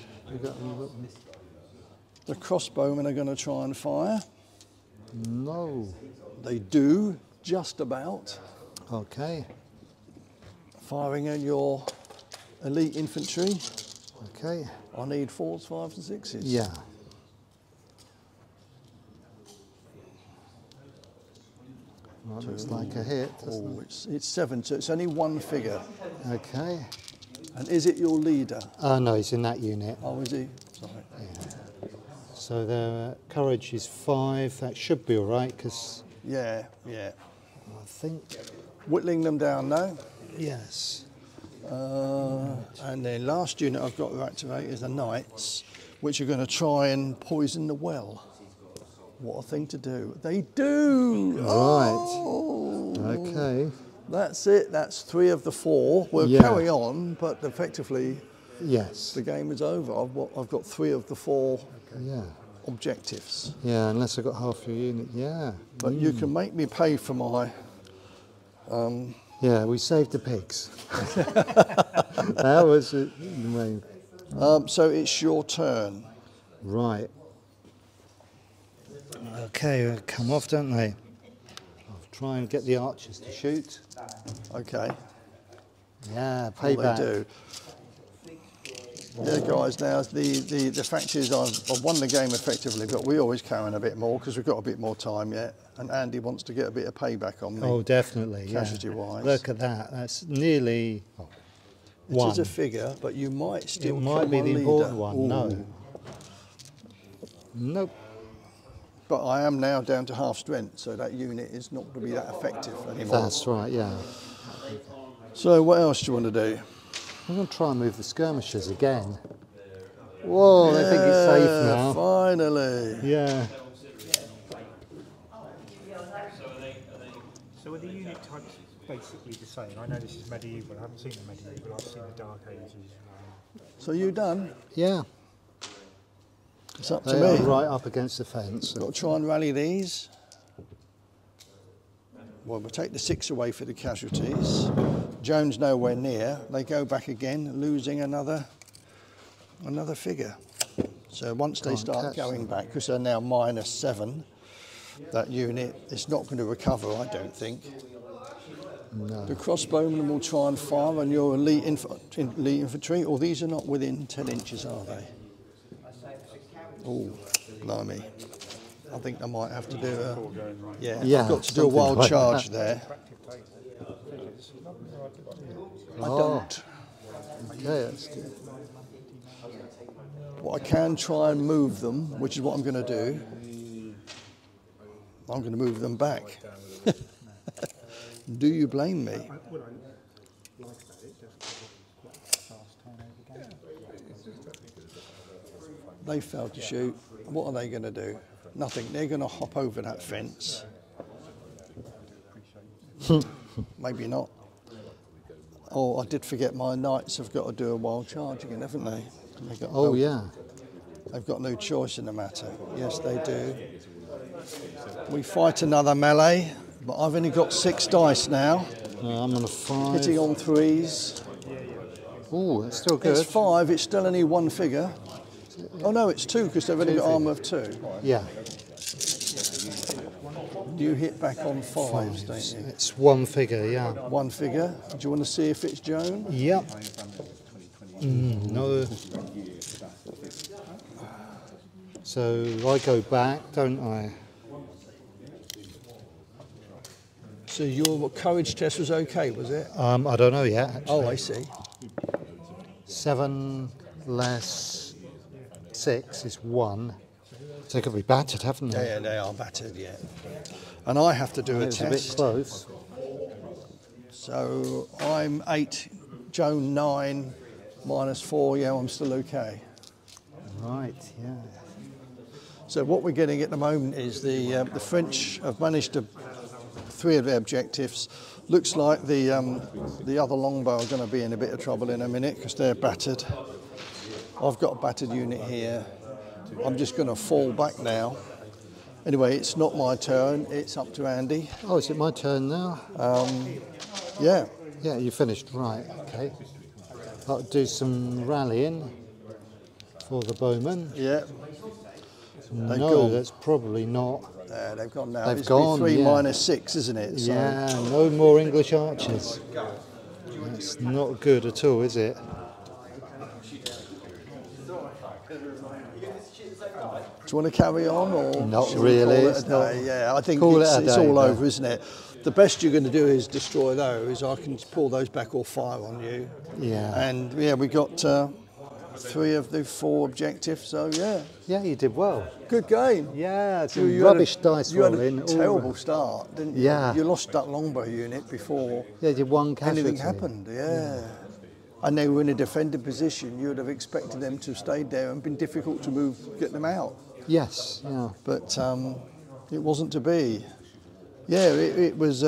The crossbowmen are going to try and fire. No. They do, just about. Okay. Firing at your elite infantry. Okay. I need 4s, 5s and 6s. Yeah. Well, looks like a hit, doesn't Oh, it's 7, so it's only one figure. it? Okay. And is it your leader? No, he's in that unit. Oh, is he? Sorry. So their courage is 5. That should be all right, because Yeah, yeah. I think, Whittling them down now. yes. And the last unit I've got to activate is the knights, which are going to try and poison the well. What a thing to do. They do! Right. Oh, Okay. that's it. That's 3 of the 4. We'll Yeah. carry on, but effectively Yes. the game is over. I've got 3 of the 4 Yeah. objectives. Yeah, unless I've got half your unit. Yeah. But you can make me pay for my... Yeah, we saved the pigs. That was it. so it's your turn. Right. Okay, they come off, don't they? I'll try and get the archers to shoot. Okay. Yeah, Well, they payback. do. Yeah, guys, now the fact is I've won the game effectively, but we always carry on a bit more because we've got a bit more time yet. And Andy wants to get a bit of payback on me. Oh, definitely. Casualty-wise. Look at that. That's nearly It one. is a figure, but you might still It might kill be my the leader. important one. Ooh. No. Nope. But I am now down to half strength, so that unit is not going to be that effective anymore. That's right. Yeah. So what else do you want to do? I'm going to try and move the skirmishers again. Whoa, they think it's safe now. Finally. Yeah. So are the unit types basically the same? I know this is medieval, I haven't seen the medieval, I've seen the Dark Ages. So you done? Yeah. It's up to They are me. right up against the fence. Got to try and rally these. Well, we'll take the 6 away for the casualties. Jones nowhere near. They go back again, losing another figure. So once they Can't start catch going them. back, because they're now -7, that unit is not going to recover, I don't think. No. The crossbowmen will try and fire on your elite infantry, or these are not within 10 inches, are they? Oh, blimey. I think I might have to do a... Yeah, Yeah, I've got to do a something wild like charge that. there. I Oh. don't. Okay, that's good. Well, I can try and move them, which is what I'm going to do. I'm going to move them back. Do you blame me? What I like about it, just fast turnover game. They failed to shoot. What are they going to do? Nothing. They're going to hop over that fence. Maybe not. Oh, I did forget my knights have got to do a wild charge again, haven't they? Oh, yeah. They've got no choice in the matter. Yes, they do. We fight another melee, but I've only got 6 dice now. I'm on a 5. Hitting on 3s. Oh, that's still good. It's 5, it's still only 1 figure. Oh no, it's 2 because they've only got armour of 2. Yeah. You hit back on 5s, don't you? It's 1 figure, yeah. 1 figure. Do you want to see if it's Joan? Yep. No. So I go back, don't I? So your courage test was okay, was it? I don't know yet. Actually. Oh, I see. 7 less 6 is 1. So they could be battered, haven't they? Yeah, they are battered, yeah. And I have to do a It was a bit test. close. So I'm 8, Joan 9, -4. Yeah, I'm still okay. Right, yeah. So what we're getting at the moment is the French have managed to 3 of their objectives. Looks like the other longbow are going to be in a bit of trouble in a minute because they're battered. I've got a battered unit here. I'm just going to fall back now. Anyway, it's not my turn. It's up to Andy. Oh, is it my turn now? Yeah. Yeah, you finished, right, okay. I'll do some rallying for the bowmen. Yeah. They've No, gone. that's probably not. They've gone now. They've It's gone, 3 yeah. minus 6, isn't it? So, Yeah, no more English archers. That's not good at all, is it? do you want to carry on or Not shall we really, call it it's a not- day? Yeah, I think call it's, it a it's day, all but- over, isn't it? The best you're going to do is destroy those. I can pull those back or fire on you. Yeah. And yeah, we got 3 of the 4 objectives. So yeah, Yeah, you did well. good game. Yeah, some You had a- rubbish dice You had rolling. a all- terrible start, didn't you? Yeah. You lost that longbow unit before Yeah, you did one casualty. anything happened. Yeah. And they were in a defended position. You would have expected them to have stayed there and been difficult to move, get them out. Yes, yeah. But it wasn't to be. Yeah, it was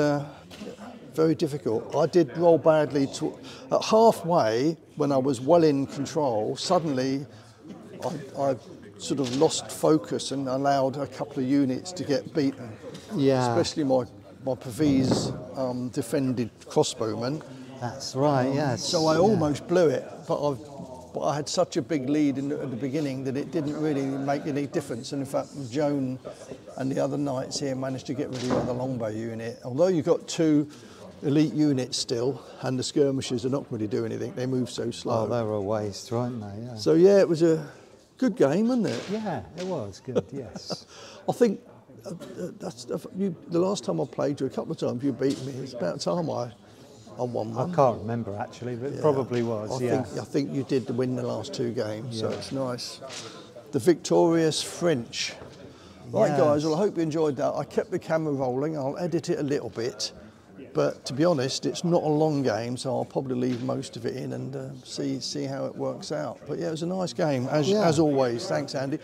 very difficult. I did roll badly. At halfway, when I was well in control, suddenly I sort of lost focus and allowed a couple of units to get beaten. Yeah. Especially my Pavese defended crossbowmen. That's right, yes. So I almost blew it, but I had such a big lead at the beginning that it didn't really make any difference. And in fact, Joan and the other knights here managed to get rid of the other longbow unit. Although you've got 2 elite units still, and the skirmishers are not going to do anything. They move so slow. Oh, they were a waste, weren't they? Yeah. So yeah, it was a good game, wasn't it? Yeah, it was good, yes. I think the last time I played you, a couple of times you beat me. It's about time I won one. I can't remember actually, but it probably was, I think you did win the last 2 games, so it's nice. The victorious French. Right, Yes. guys, well, I hope you enjoyed that. I kept the camera rolling. I'll edit it a little bit, but to be honest, it's not a long game, so I'll probably leave most of it in and see how it works out. But yeah, it was a nice game, as always. Thanks, Andy.